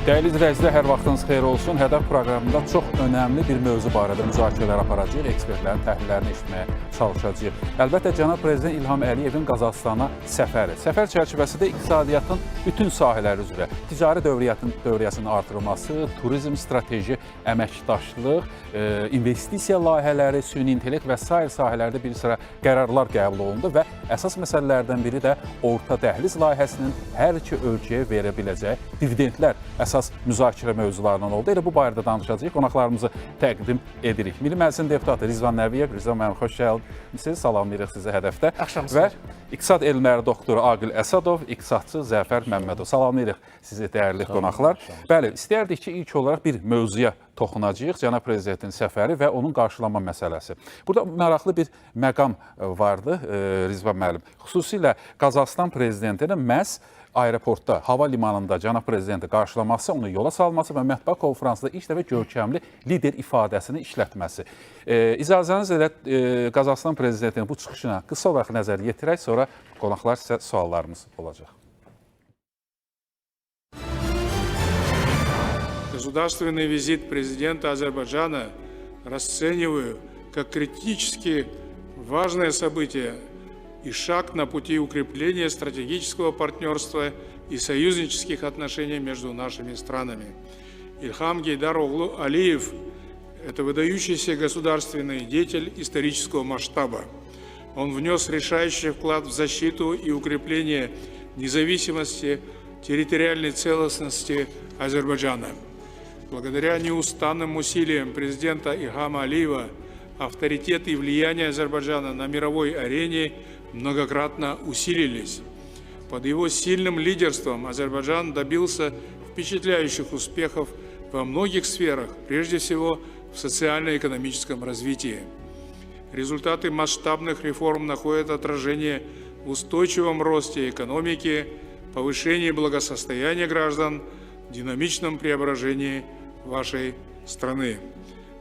Dəyərli izləyicilər, hər vaxtınız xeyir olsun. Hədəf proqramında çox önəmli bir mövzu barədə müzakirələr aparacağıq, ekspertlərin təhlillərini eşitməyə çalışacağıq. Əlbəttə, cənab prezident İlham Əliyevin Qazaxstana səfəri. Səfər çərçivəsində iqtisadiyyatın bütün sahələri üzrə ticari dövriyyəsinin artırılması, turizm, strateji əməkdaşlıq, investisiya layihələri, süni intellekt və sair sahələrdə bir sıra qərarlar qəbul olundu və əsas məsələlərdən biri də orta dəhliz layihəsinin hər iki ölkəyə verə biləcəyi dividendlər əsas müzakirə mövzularından oldu. Elə bu barədə danışacağıq. Qonaqlarımızı təqdim edirik. Milli Məclisin deputatı Rizvan Nəbiyev. Rizvan müəllim, xoş gəldiniz. Salamlayırıq sizə hədəfdə. Və İqtisad elmləri doktoru Aqil Əsədov, iqtisadçı Zəfər Məmmədov. Salamlayırıq sizi, dəyərli qonaqlar. Bəli, istəyərdik ki, ilk olaraq bir mövzuya toxunacağıq. Cənab prezidentin səfəri və onun qarşılanma məsələsi. Burada maraqlı bir məqam vardı, Rizvan müəllim. Xüsusilə Qazaxstan prezidentinin məhz aeroportda, hava limanında cənab prezidenti qarşılaması, onu yola salması və mətbuat konferansında ilk dəfə görkəmli lider ifadəsini işlətməsi. İcazəniz ilə Qazaxstan prezidentinin bu çıxışına qısa olaraq nəzər yetirək, sonra qonaqlar sizə suallarımız olacaq. Государственный визит президента Азербайджана расцениваю как критически важное событие и шаг на пути укрепления стратегического партнерства и союзнических отношений между нашими странами. Ильхам Гейдар-оглу Алиев – это выдающийся государственный деятель исторического масштаба. Он внес решающий вклад в защиту и укрепление независимости, территориальной целостности Азербайджана. Благодаря неустанным усилиям президента Ильхама Алиева авторитет и влияние Азербайджана на мировой арене многократно усилились. Под его сильным лидерством Азербайджан добился впечатляющих успехов во многих сферах, прежде всего в социально-экономическом развитии. Результаты масштабных реформ находят отражение в устойчивом росте экономики, повышении благосостояния граждан, динамичном преображении вашей страны.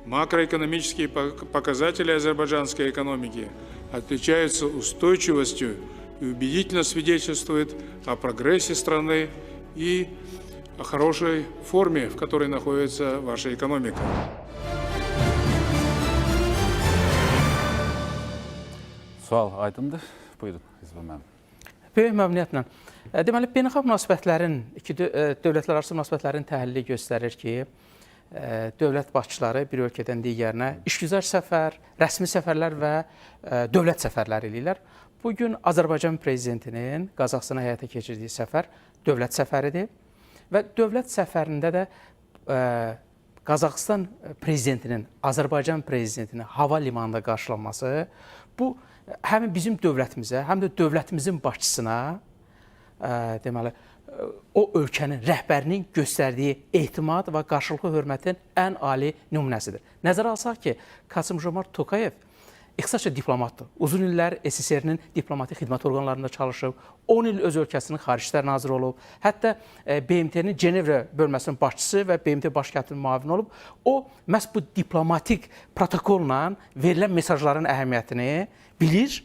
Макроэкономические показатели азербайджанской экономики отличаются устойчивостью и убедительно свидетельствуют о прогрессе страны и о хорошей форме, в которой находится ваша экономика. Sual aydındır. Buyurun, Rizvan müəllim. Böyük məmnuniyyətlə. Deməli, beynəlxalq münasibətlərin, dövlətlər arası münasibətlərin təhlili göstərir ki, dövlət başçıları bir ölkədən digərinə işgüzar səfər, rəsmi səfərlər və dövlət səfərləri eləyirlər. Bugün Azərbaycan prezidentinin Qazaxstana həyata keçirdiyi səfər dövlət səfəridir və dövlət səfərində də Qazaxstan prezidentinin Azərbaycan prezidentini hava limanında qarşılanması bu həm bizim dövlətimizə, həm də dövlətimizin başçısına deməli, o ölkənin rəhbərinin göstərdiyi etimad və qarşılıqlı hörmətin ən ali nümunəsidir. Nəzərə alsaq ki, Kasım-Jomart Tokayev ixtisasca diplomatdır. Uzun illər SSR-nin diplomatik xidmət orqanlarında çalışıb, 10 il öz ölkəsinin xarici işlər naziri olub, hətta BMT-nin Cenevrə bölməsinin başçısı və BMT baş katibinin müavini olub. O, məhz bu diplomatik protokolla verilən mesajların əhəmiyyətini bilir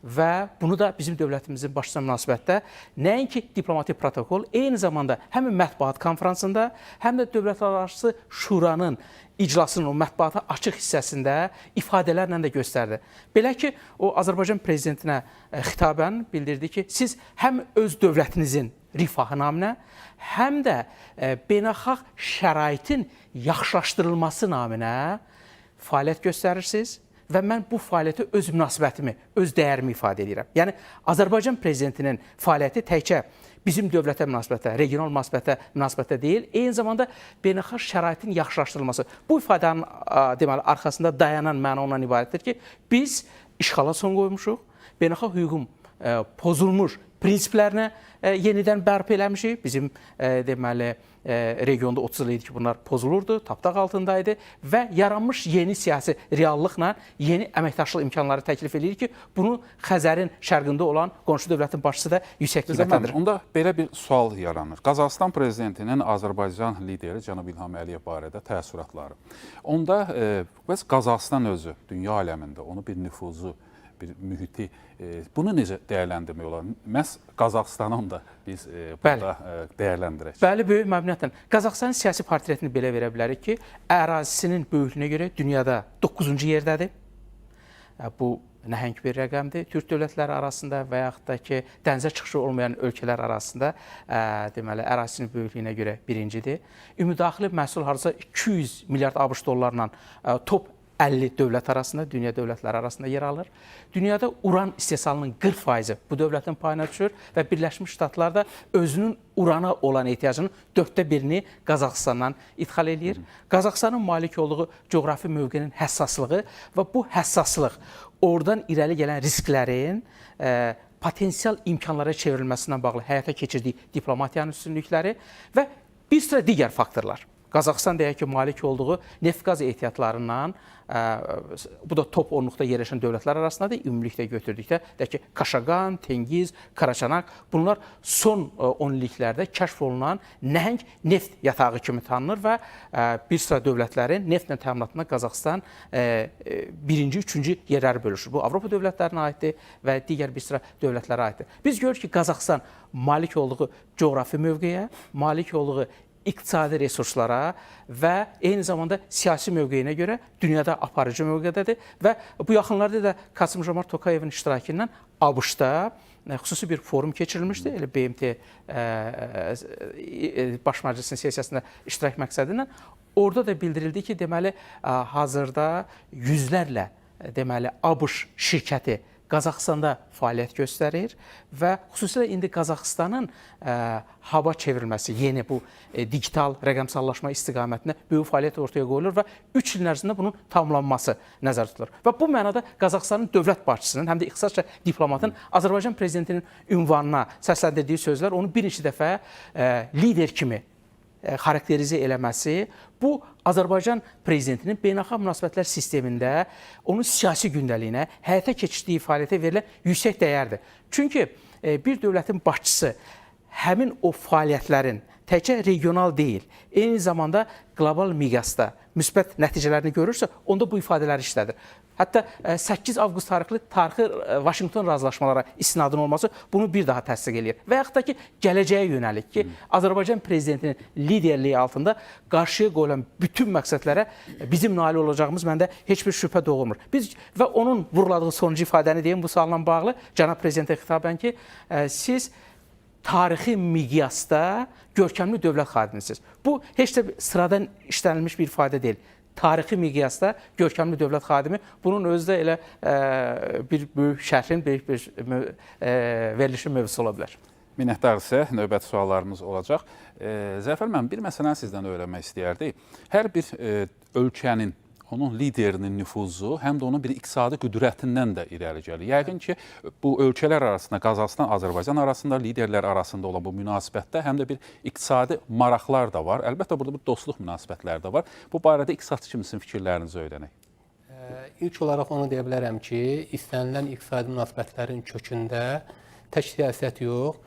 və bunu da bizim dövlətimizin başçısına münasibətdə nəinki diplomatik protokol, eyni zamanda həm mətbuat konferansında, həm də dövlətlərarası şuranın iclasının o mətbuata açıq hissəsində ifadələrlə də göstərdi. Belə ki, o Azərbaycan prezidentinə xitabən bildirdi ki, siz həm öz dövlətinizin rifahı naminə, həm də beynəlxalq şəraitin yaxşılaşdırılması naminə fəaliyyət göstərirsiniz. Və mən bu fəaliyyəti öz münasibətimi, öz dəyərimi ifadə edirəm. Yəni, Azərbaycan prezidentinin fəaliyyəti təkcə bizim dövlətə münasibətə, regional münasibətə deyil, eyni zamanda beynəlxalq şəraitin yaxşılaşdırılması. Bu ifadənin deməli, arxasında dayanan məna ondan ibarətdir ki, biz işğala son qoymuşuq, beynəlxalq hüququn pozulmuş prinsiplərinə yenidən bərpa eləmişik. Bizim deməli, regionda 30 il idi ki, bunlar pozulurdu, tapdaq altındaydı və yaranmış yeni siyasi reallıqla yeni əməkdaşlıq imkanları təklif edir ki, bunu Xəzərin şərqində olan qonşu dövlətin başçısı da yüksək qiymətləndirir. Onda belə bir sual yaranır. Qazaxstan prezidentinin Azərbaycan lideri cənab İlham Əliyev barədə təəssüratları. Onda Qazaxstan özü dünya aləmində onu bir nüfuzu bir mühiti. Bunu necə dəyərləndirmək olar? Məhz Qazaxıstanın da biz burada dəyərləndirək. Bəli, böyük məmnuniyyətlə. Qazaxıstanın siyasi portretini belə verə bilərik ki, ərazisinin böyüklüyünə görə dünyada 9-cu yerdədir. Bu nəhəng bir rəqəmdir. Türk dövlətləri arasında və yaxud da ki, dənizə çıxışı olmayan ölkələr arasında deməli, ərazisinin böyüklüyünə görə birincidir. Ümumdaxili məhsul hardasa 200 milyard ABŞ dollarla top 50 dövlət arasında, dünya dövlətləri arasında yer alır. Dünyada uran istehsalının 40% bu dövlətin payına düşür və Birləşmiş Ştatlar da özünün urana olan ehtiyacının 1/4-ni Qazaxıstandan ixal edir. Qazaxıstanın malik olduğu coğrafi mövqenin həssaslığı və bu həssaslıq oradan irəli gələn risklərin potensial imkanlara çevrilməsindən bağlı həyata keçirdiyi diplomatiyanın üstünlükləri və bir sıra digər faktorlar. Qazaxıstan deyək ki, malik olduğu neft-qaz ehtiyatlarından, bu da top 10-luqda yerləşən dövlətlər arasındadır, ümumilikdə götürdükdə, deyək ki, Kaşagan, Tengiz, Karaçanak, bunlar son 10 illiklərdə kəşf olunan nəhəng neft yatağı kimi tanınır və bir sıra dövlətlərin neftlə təminatında Qazaxıstan birinci, üçüncü yerləri bölüşür. Bu, Avropa dövlətlərinə aiddir və digər bir sıra dövlətlərə aiddir. Biz görürük ki, Qazaxıstan malik olduğu coğrafi mövqeyə, malik olduğu iqtisadi resurslara və eyni zamanda siyasi mövqeyinə görə dünyada aparıcı mövqedədir və bu yaxınlarda da Kasım-Jomart Tokayevin iştirakı ilə ABŞ-da xüsusi bir forum keçirilmişdi. Elə BMT Baş Məclisinin sessiyasında iştirak məqsədi ilə. Orada da bildirildi ki, deməli, hazırda yüzlərlə deməli, ABŞ şirkəti Qazaxıstanda fəaliyyət göstərir və xüsusilə indi Qazaxıstanın hava çevrilməsi, yeni bu digital rəqəmsallaşma istiqamətində böyük fəaliyyət ortaya qoyulur və 3 il ərzində bunun tamamlanması nəzərdə tutulur. Və bu mənada Qazaxıstanın dövlət başçısının, həm də ixtisasca diplomatın Azərbaycan prezidentinin ünvanına səsləndirdiyi sözlər onu bir neçə dəfə lider kimi xarakterizə eləməsi, bu Azərbaycan prezidentinin beynəlxalq münasibətlər sistemində onun siyasi gündəliyinə, həyata keçirdiyi fəaliyyətə verilən yüksək dəyərdir. Çünki bir dövlətin başçısı həmin o fəaliyyətlərin təkcə regional deyil, eyni zamanda qlobal miqyasda müsbət nəticələrini görürsə, onda bu ifadələri işlədir. Hətta 8 avqust tarixli tarixi Vaşinqton razılaşmalara istinadın olması bunu bir daha təsdiq edir. Və yaxud da ki, gələcəyə yönəlik ki, Azərbaycan prezidentinin liderliyi altında qarşıya qoyulan bütün məqsədlərə bizim nail olacağımız məndə heç bir şübhə doğurmur. Və onun vuruladığı sonuncu ifadəni deyim bu sualla bağlı, cənab prezidentə xitabən ki, siz tarixi miqyasda görkəmli dövlət xadimisiniz. Bu, heç də sıradan işlənilmiş bir ifadə deyil. Tarixi miqyasda görkəmli dövlət xadimi, bunun özü də elə bir böyük şərhin, böyük bir verilişin mövzusu ola bilər. Minnətdarsə, növbəti suallarımız olacaq. Zəfər müəllim, bir məsələni sizdən öyrənmək istəyərdik. Hər bir ölkənin, onun liderinin nüfuzu, həm də onun bir iqtisadi qüdrətindən də irəli gəlir. Yəqin ki, bu ölkələr arasında, Qazaxıstan, Azərbaycan arasında, liderlər arasında olan bu münasibətdə həm də bir iqtisadi maraqlar da var. Əlbəttə, burada bir dostluq münasibətləri də var. Bu barədə iqtisadçı kimi sizin fikirlərinizi öyrənək. İlk olaraq onu deyə bilərəm ki, istənilən iqtisadi münasibətlərin kökündə tək siyasət yox,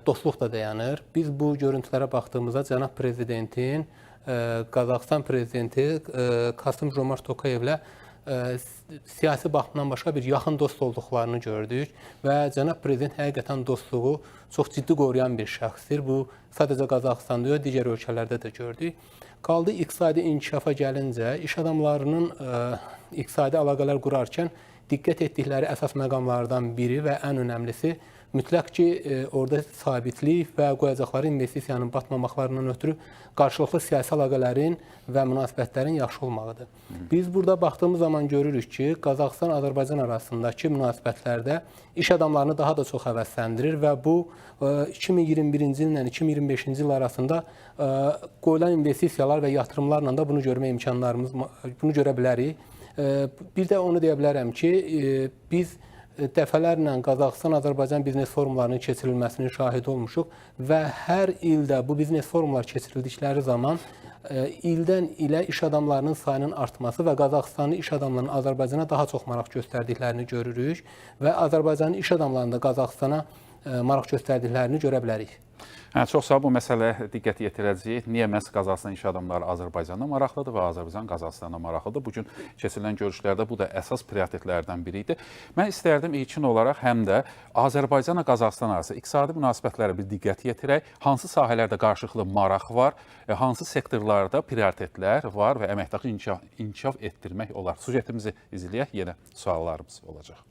dostluq da dayanır. Biz bu görüntülərə baxdığımızda cənab prezidentin Qazaxıstan prezidenti Kasım-Jomart Tokayevlə siyasi baxımdan başqa bir yaxın dost olduqlarını gördük və cənab prezident həqiqətən dostluğu çox ciddi qoruyan bir şəxsdir. Bu sadəcə Qazaxıstanda yox, digər ölkələrdə də gördük. Qaldı iqtisadi inkişafa gəlincə, iş adamlarının iqtisadi əlaqələr qurarkən diqqət etdikləri əsas məqamlardan biri və ən önəmlisi mütləq ki, orada sabitlik və qoyacaqları investisiyanın batmamaqlarından ötürü qarşılıqlı siyasi əlaqələrin və münasibətlərin yaxşı olmağıdır. Biz burada baxdığımız zaman görürük ki, Qazaxıstan-Azərbaycan arasındakı münasibətlərdə iş adamlarını daha da çox həvəsləndirir və bu 2021-ci illə 2025-ci il arasında qoyulan investisiyalar və yatırımlarla da bunu görmə imkanlarımız, bunu görə bilərik. Bir də onu deyə bilərəm ki, biz dəfələrlə Qazaxıstan-Azərbaycan biznes forumlarının keçirilməsinin şahidi olmuşuq və hər ildə bu biznes forumlar keçirildikləri zaman ildən ilə iş adamlarının sayının artması və Qazaxıstanlı iş adamlarının Azərbaycana daha çox maraq göstərdiklərini görürük və Azərbaycanın iş adamlarının da Qazaxıstana maraq göstərdiklərini görə bilərik. Hə, çox sağ ol, bu məsələyə diqqət yetirəcəyik. Niyə məhz Qazaxıstan iş adamları Azərbaycana maraqlıdır və Azərbaycan Qazaxıstana maraqlıdır? Bugün keçirilən görüşlərdə bu da əsas prioritetlərdən biri idi. Mən istərdim ilkin olaraq həm də Azərbaycanla Qazaxıstan arası iqtisadi münasibətlərə bir diqqət yetirək. Hansı sahələrdə qarşılıqlı maraq var, hansı sektorlarda prioritetlər var və əməkdaşlıq inkişaf etdirmək olar? Sujetimizi izləyək, yenə suallarımız olacaq.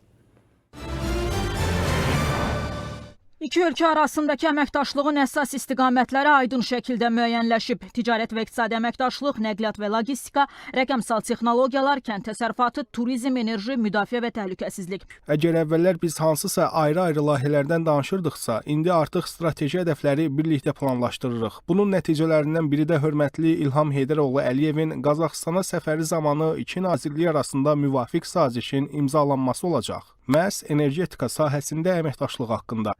İki ölkə arasındakı əməkdaşlığın əsas istiqamətləri aydın şəkildə müəyyənləşib. Ticarət və iqtisadi əməkdaşlıq, nəqliyyat və logistika, rəqəmsal texnologiyalar, kənd təsərrüfatı, turizm, enerji, müdafiə və təhlükəsizlik. Əgər əvvəllər biz hansısa ayrı-ayrı layihələrdən danışırdıqsa, indi artıq strateji hədəfləri birlikdə planlaşdırırıq. Bunun nəticələrindən biri də hörmətli İlham Heydəroğlu Əliyevin Qazaxıstana səfəri zamanı iki nazirlik arasında müvafiq sazişin imzalanması olacaq. Məhz energetika sahəsində əməkdaşlıq haqqında.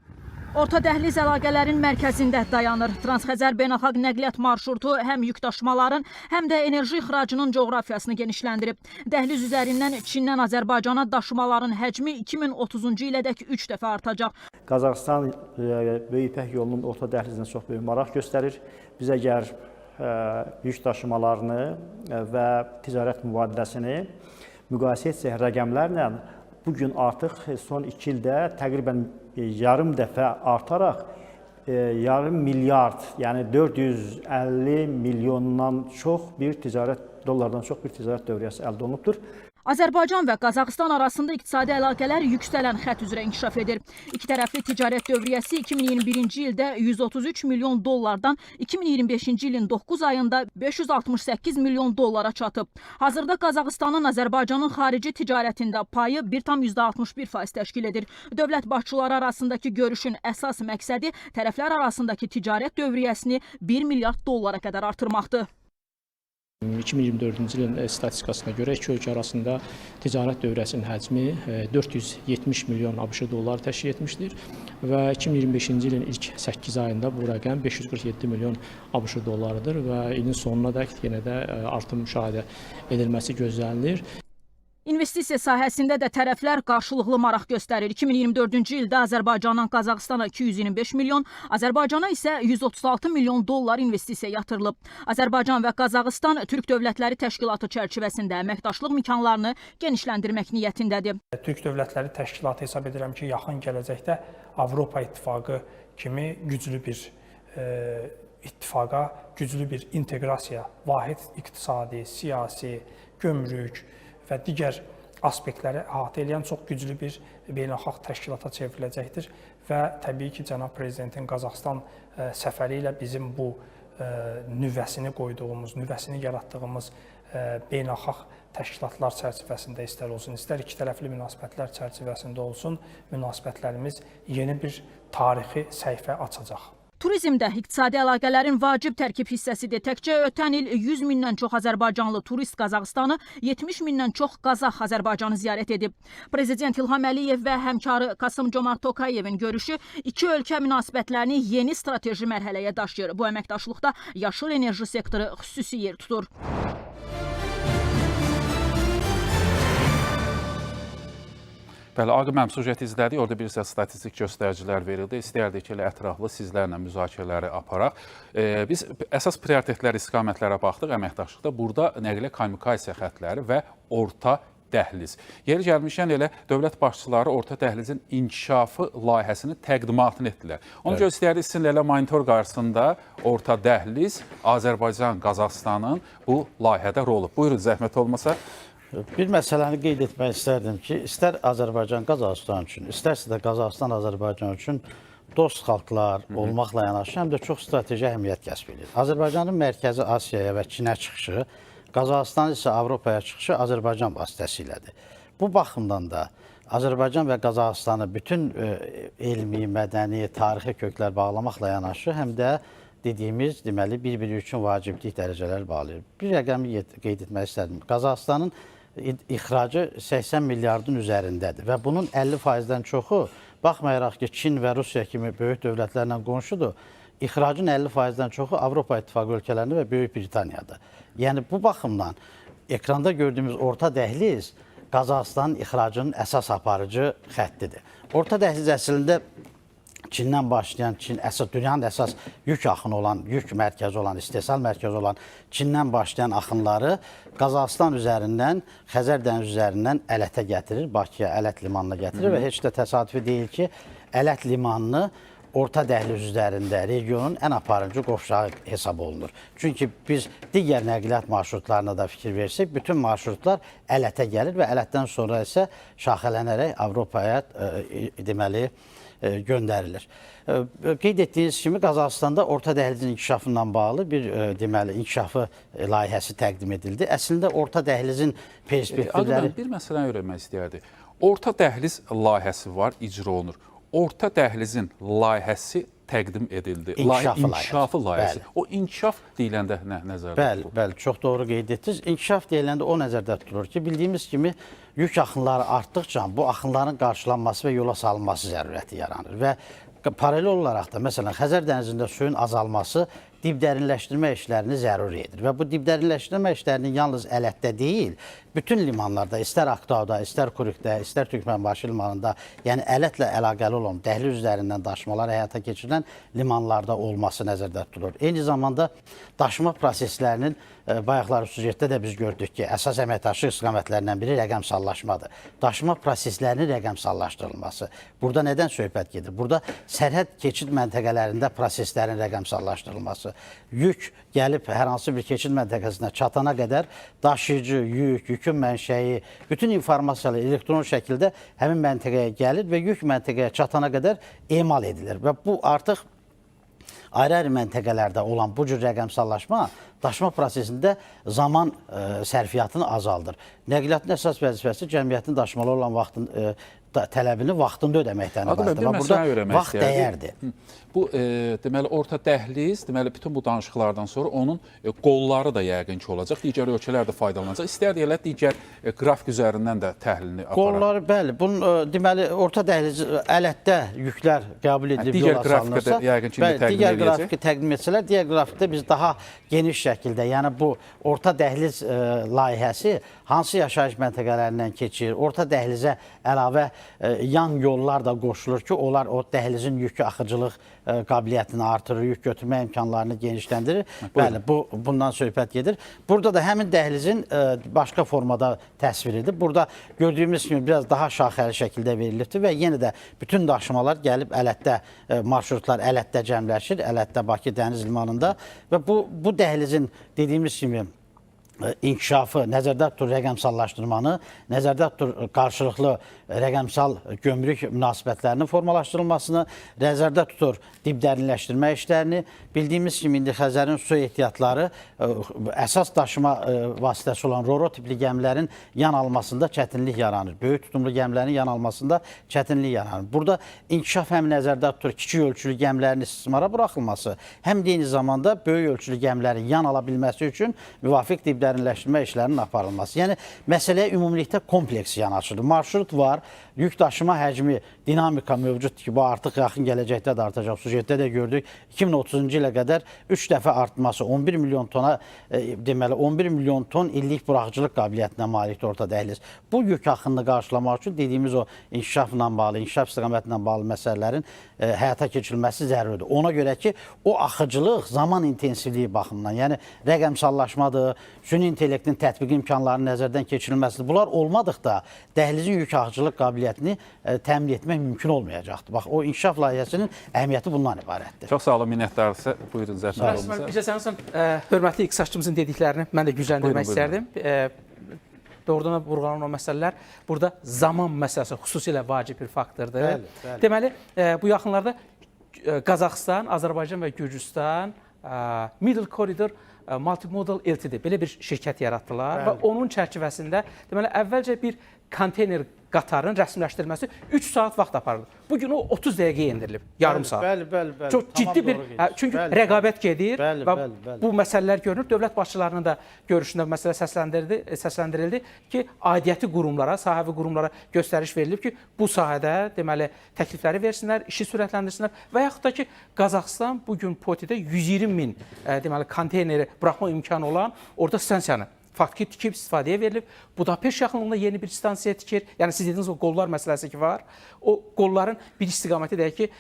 Orta dəhliz əlaqələrin mərkəzində dayanır. Transxəzər beynəlxalq nəqliyyat marşrutu həm yükdaşımaların, həm də enerji ixracının coğrafiyasını genişləndirib. Dəhliz üzərindən Çindən Azərbaycana daşımaların həcmi 2030-cu ilədək 3 dəfə artacaq. Qazaxıstan Böyük İpək yolunun orta dəhlizinə çox böyük maraq göstərir. Biz əgər yük daşımalarını və ticarət mübadiləsini müqayisə etsək rəqəmlərlə, bugün artıq son 2 ildə təqribən yarım dəfə artaraq yarım milyard, yəni 450 milyondan çox bir dollardan çox bir ticarət dövriyyəsi əldə olunubdur. Azərbaycan və Qazaxıstan arasında iqtisadi əlaqələr yüksələn xətt üzrə inkişaf edir. İki tərəfli ticarət dövriyyəsi 2021-ci ildə 133 milyon dollardan 2025-ci ilin 9 ayında 568 milyon dollara çatıb. Hazırda Qazaxıstanın Azərbaycanın xarici ticarətində payı 1,61% təşkil edir. Dövlət başçıları arasındakı görüşün əsas məqsədi tərəflər arasındakı ticarət dövriyyəsini 1 milyard dollara qədər artırmaqdır. 2024-cü ilin statistikasına görə iki ölkə arasında ticarət dövriyyəsinin həcmi 470 milyon ABŞ dolları təşkil etmişdir və 2025-ci ilin ilk 8 ayında bu rəqəm 547 milyon ABŞ dollarıdır və ilin sonuna dək yenə də artım müşahidə edilməsi gözlənilir. İnvestisiya sahəsində də tərəflər qarşılıqlı maraq göstərir. 2024-cü ildə Azərbaycandan Qazaxıstana 225 milyon, Azərbaycana isə 136 milyon dollar investisiya yatırılıb. Azərbaycan və Qazaxıstan Türk Dövlətləri Təşkilatı çərçivəsində əməkdaşlıq imkanlarını genişləndirmək niyyətindədir. Türk Dövlətləri Təşkilatı hesab edirəm ki, yaxın gələcəkdə Avropa İttifaqı kimi güclü bir ittifaqa, güclü bir inteqrasiya, vahid iqtisadi, siyasi, gömrük və digər aspektləri əhatə edən çox güclü bir beynəlxalq təşkilata çevriləcəkdir və təbii ki, Cənab Prezidentin Qazaxıstan səfəri ilə bizim bu nüvəsini qoyduğumuz, nüvəsini yaratdığımız beynəlxalq təşkilatlar çərçivəsində istər olsun, istər iki tərəfli münasibətlər çərçivəsində olsun, münasibətlərimiz yeni bir tarixi səhifə açacaq. Turizm də iqtisadi əlaqələrin vacib tərkib hissəsidir. Təkcə ötən il 100 mindən çox Azərbaycanlı turist Qazaxıstanı, 70 mindən çox Qazax Azərbaycanı ziyarət edib. Prezident İlham Əliyev və həmkarı Kasım-Comart Tokayevin görüşü iki ölkə münasibətlərini yeni strateji mərhələyə daşıyır. Bu əməkdaşlıqda yaşıl enerji sektoru xüsusi yer tutur. Bəli, Aqib müəllim süjeti izlədik. Orada bir statistik göstəricilər verildi. İstəyərdik ki, elə ətraflı sizlərlə müzakirələri aparaq. Biz əsas prioritetlər, istiqamətlərə baxdıq əməkdaşlıqda. Burada nəqliyyat kommunikasiya xəttləri və orta dəhliz. Yeri gəlmişən elə dövlət başçıları orta dəhlizin inkişafı layihəsini təqdimatını etdilər. Onu görə istəyərdik sizinlə elə monitor qarşısında orta dəhliz, Azərbaycan, Qazaxıstanın bu layihədə rolu. Buyurun, zəhmət olmasa. Bir məsələni qeyd etmək istərdim ki, istər Azərbaycan Qazaxıstan üçün, istərsə də Qazaxıstan Azərbaycan üçün dost xalqlar olmaqla yanaşı həm də çox strateji əhəmiyyət kəsb edir. Azərbaycanın mərkəzi Asiyaya və Çinə çıxışı, Qazaxıstan isə Avropaya çıxışı Azərbaycan vasitəsilədir. Bu baxımdan da Azərbaycan və Qazaxıstanı bütün elmi, mədəni, tarixi köklər bağlamaqla yanaşı həm də dediyimiz, deməli, bir-biri üçün vaciblik dərəcələr bağlayır. Bir rəqəmi qeyd etmək istərdim. Qazaxıstanın ixracı 80 milyardın üzərindədir və bunun 50%-dən çoxu, baxmayaraq ki, Çin və Rusiya kimi böyük dövlətlərlə qonşudur, ixracın 50%-dən çoxu Avropa İttifaqı ölkələrində və Böyük Britaniyadır. Yəni, bu baxımdan ekranda gördüyümüz orta dəhliz Qazaxıstanın ixracının əsas aparıcı xəttidir. Orta dəhliz əslində Çindən başlayan, dünyanın əsas yük axını olan, yük mərkəzi olan, istehsal mərkəzi olan Çindən başlayan axınları Qazaxıstan üzərindən, Xəzər dənizi üzərindən Ələtə gətirir, Bakıya, Ələt limanına gətirir və heç də təsadüfi deyil ki, Ələt limanını orta dəhliz üzərində regionun ən aparıcı qovşağı hesab olunur. Çünki biz digər nəqliyyat marşrutlarına da fikir versək, bütün marşrutlar Ələtə gəlir və Ələtdən sonra isə şaxələnərək Avropaya deməli göndərilir. Qeyd etdiyiniz kimi Qazaxıstanda orta dəhlizin inkişafından bağlı bir deməli inkişafı layihəsi təqdim edildi. Əslində orta dəhlizin perspektivləri bir məsələni öyrənmək istəyərdik. Orta dəhliz layihəsi var, icra olunur. Orta dəhlizin layihəsi təqdim edildi. İnkişafı layihəsi. O inkişaf deyiləndə nə nəzərdə tutulur? Bəli, çox doğru qeyd etdiniz. İnkişaf deyiləndə o nəzərdə tutulur ki, bildiyimiz kimi yük axınları artdıqca bu axınların qarşılanması və yola salınması zərurəti yaranır və paralel olaraq da məsələn Xəzər dənizində suyun azalması dibdərinləşdirmə işlərini zəruri edir və bu dibdərinləşdirmə işlərinin yalnız Ələtdə deyil, bütün limanlarda, istər Aktauda, istər Kurukdə, istər Türkmənbaşı limanında, yəni Ələtlə əlaqəli olan dəhliz üzərindən daşımalar həyata keçirilən limanlarda olması nəzərdə tutulur. Eyni zamanda daşıma proseslərinin bayaqlar süjetdə də biz gördük ki, əsas əməkdaşlıq istiqamətlərindən biri rəqəmsallaşmadır. Daşıma proseslərinin rəqəmsallaşdırılması. Burada nədən söhbət gedir? Burada sərhəd keçid məntəqələrində proseslərin rəqəmsallaşdırılması. Yük gəlib hər hansı bir keçid məntəqəsinə çatana qədər daşıyıcı, yükün mənşəyi, bütün informasiyalar elektron şəkildə həmin məntəqəyə gəlir və yük məntəqəyə çatana qədər emal edilir. Və bu artıq ayrı-ayrı məntəqələrdə olan bu cür rəqəmsallaşma daşıma prosesində zaman sərfiyyatını azaldır. Nəqliyyatın əsas vəzifəsi cəmiyyətin daşımalı olan vaxtın tələbini vaxtında ödəməkdən ibarətdir. Burada vaxt dəyərdir. Bu deməli orta dəhliz, deməli bütün bu danışıqlardan sonra onun qolları da yəqin ki olacaq. Digər ölkələr də faydalanacaq. İstər deyilə digər qrafik üzərindən də təhlilini aparaq. Qolları bəli. Bunun deməli orta dəhliz Ələtdə yüklər qəbul edilib yola salınırsa, digər qrafiki təqdim etsələr, digər qrafikdə biz daha geniş şəkildə, yəni bu orta dəhliz layihəsi hansı yaşayış məntəqələrindən keçir, orta dəhlizə əlavə yan yollar da qoşulur ki, onlar o dəhlizin yükü axıcılıq qabiliyyətini artırır, yük götürmə imkanlarını genişləndirir. Bəli, bundan söhbət gedir. Burada da həmin dəhlizin başqa formada təsviridir. Burada gördüyümüz kimi biraz daha şaxəli şəkildə verilibdir və yenə də bütün daşımalar gəlib Ələtdə, marşrutlar Ələtdə cəmləşir, Ələtdə Bakı dəniz limanında və bu dəhlizin dediyimiz kimi inkişafı nəzərdə tutur rəqəmsallaşdırmanı, nəzərdə tutur qarşılıqlı rəqəmsal gömrük münasibətlərinin formalaşdırılmasını, nəzərdə tutur dibdərinləşdirmə işlərini. Bildiyimiz kimi indi Xəzərin su ehtiyatları əsas daşıma vasitəsi olan Roro tipli gəmilərin yan almasında çətinlik yaranır. Böyük tutumlu gəmilərin yan almasında çətinlik yaranır. Burada inkişaf həm nəzərdə tutur kiçik ölçülü gəmilərin istismara buraxılması, həm də eyni zamanda böyük ölçülü gəmilərin yan ala bilməsi üçün müvafiq dibdərinləşdirmə işlərinin aparılması. Yəni, məsələyə ümumilikdə kompleks yanaşılır. Marşrut var, yük daşıma həcmi, dinamika mövcuddur ki, bu artıq yaxın gələcəkdə də artacaq. Sujetdə də gördük, 2030-cu ilə qədər 3 dəfə artması, 11 milyon tona, deməli 11 milyon ton illik buraxıcılıq qabiliyyətinə malikdir orta dəhliz. Bu yük axınını qarşılamaq üçün dediyimiz o inkişafla bağlı, inkişaf istiqamətinə bağlı məsələlərin həyata keçirilməsi zəruridir. Ona görə ki, o axıcılıq zaman intensivliyi baxımından, yəni rəqəmsallaşmadır, süni intellektin tətbiq imkanlarının nəzərdən keçirilməsidir. Bunlar olmadıqda dəhlizin yük axıcılıq qabiliyyətini təmin etmək mümkün olmayacaqdır. Bax, o inkişaf layihəsinin əhəmiyyəti bundan ibarətdir. Çox sağ olun, minnətdarsa. Buyurun, Zərfər olunuzə. Bizə sənəsən, hörmətli iqtisadçımızın dediklərini mən də gücləndirmək istərdim. Doğrudan vurğulanan o məsələlər burada zaman məsələsi xüsusilə vacib bir faktordur. Deməli, bu yaxınlarda Qazaxıstan, Azərbaycan və Gürcüstan Middle Corridor Multimodal LTD belə bir şirkət yaratdılar və onun çərçivəsində deməli əvvəlcə bir konteyner qatarın rəsmiləşdirilməsi 3 saat vaxt aparılır. Bugün o 30 dəqiqəyə endirilib, yarım saat. Bəli. Çox ciddi bir, çünki rəqabət gedir və bu məsələlər görünür. Dövlət başçılarının da görüşündə məsələ səsləndirildi ki, aidiyyəti qurumlara, sahəvi qurumlara göstəriş verilib ki, bu sahədə deməli təklifləri versinlər, işi sürətləndirsinlər və yaxud da ki, Qazaxıstan bugün Potidə 120 min deməli konteyneri buraxma imkanı olan orada stansiyanı faktiki tikib istifadəyə verilib. Budapeşt yaxınlığında yeni bir stansiya tikir. Yəni siz dediyiniz o qollar məsələsi ki var. O qolların bir istiqaməti deyək ki,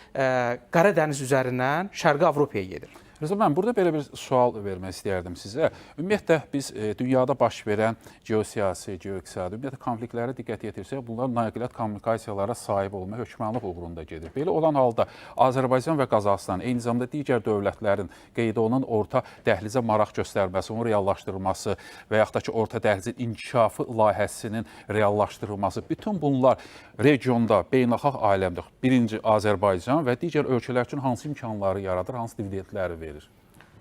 Qara dəniz üzərindən Şərqi Avropaya gedir. Rəza müəllim, burada belə bir sual vermək istəyərdim sizə. Ümumiyyətlə, biz dünyada baş verən geosiyasi, geoiqtisadi, ümumiyyətlə konfliktlərə diqqət yetirsək, bunlar nəqliyyat kommunikasiyalara sahib olma hökmranlıq uğrunda gedir. Belə olan halda Azərbaycan və Qazaxıstan, eyni zamanda digər dövlətlərin qeyd olunan orta dəhlizə maraq göstərməsi, onun reallaşdırılması və yaxud da ki, orta dəhlizin inkişafı layihəsinin reallaşdırılması, bütün bunlar regionda, beynəlxalq aləmdə birinci Azərbaycan və digər ölkələr üçün hansı imkanları yaradır, hansı dividendləri verir?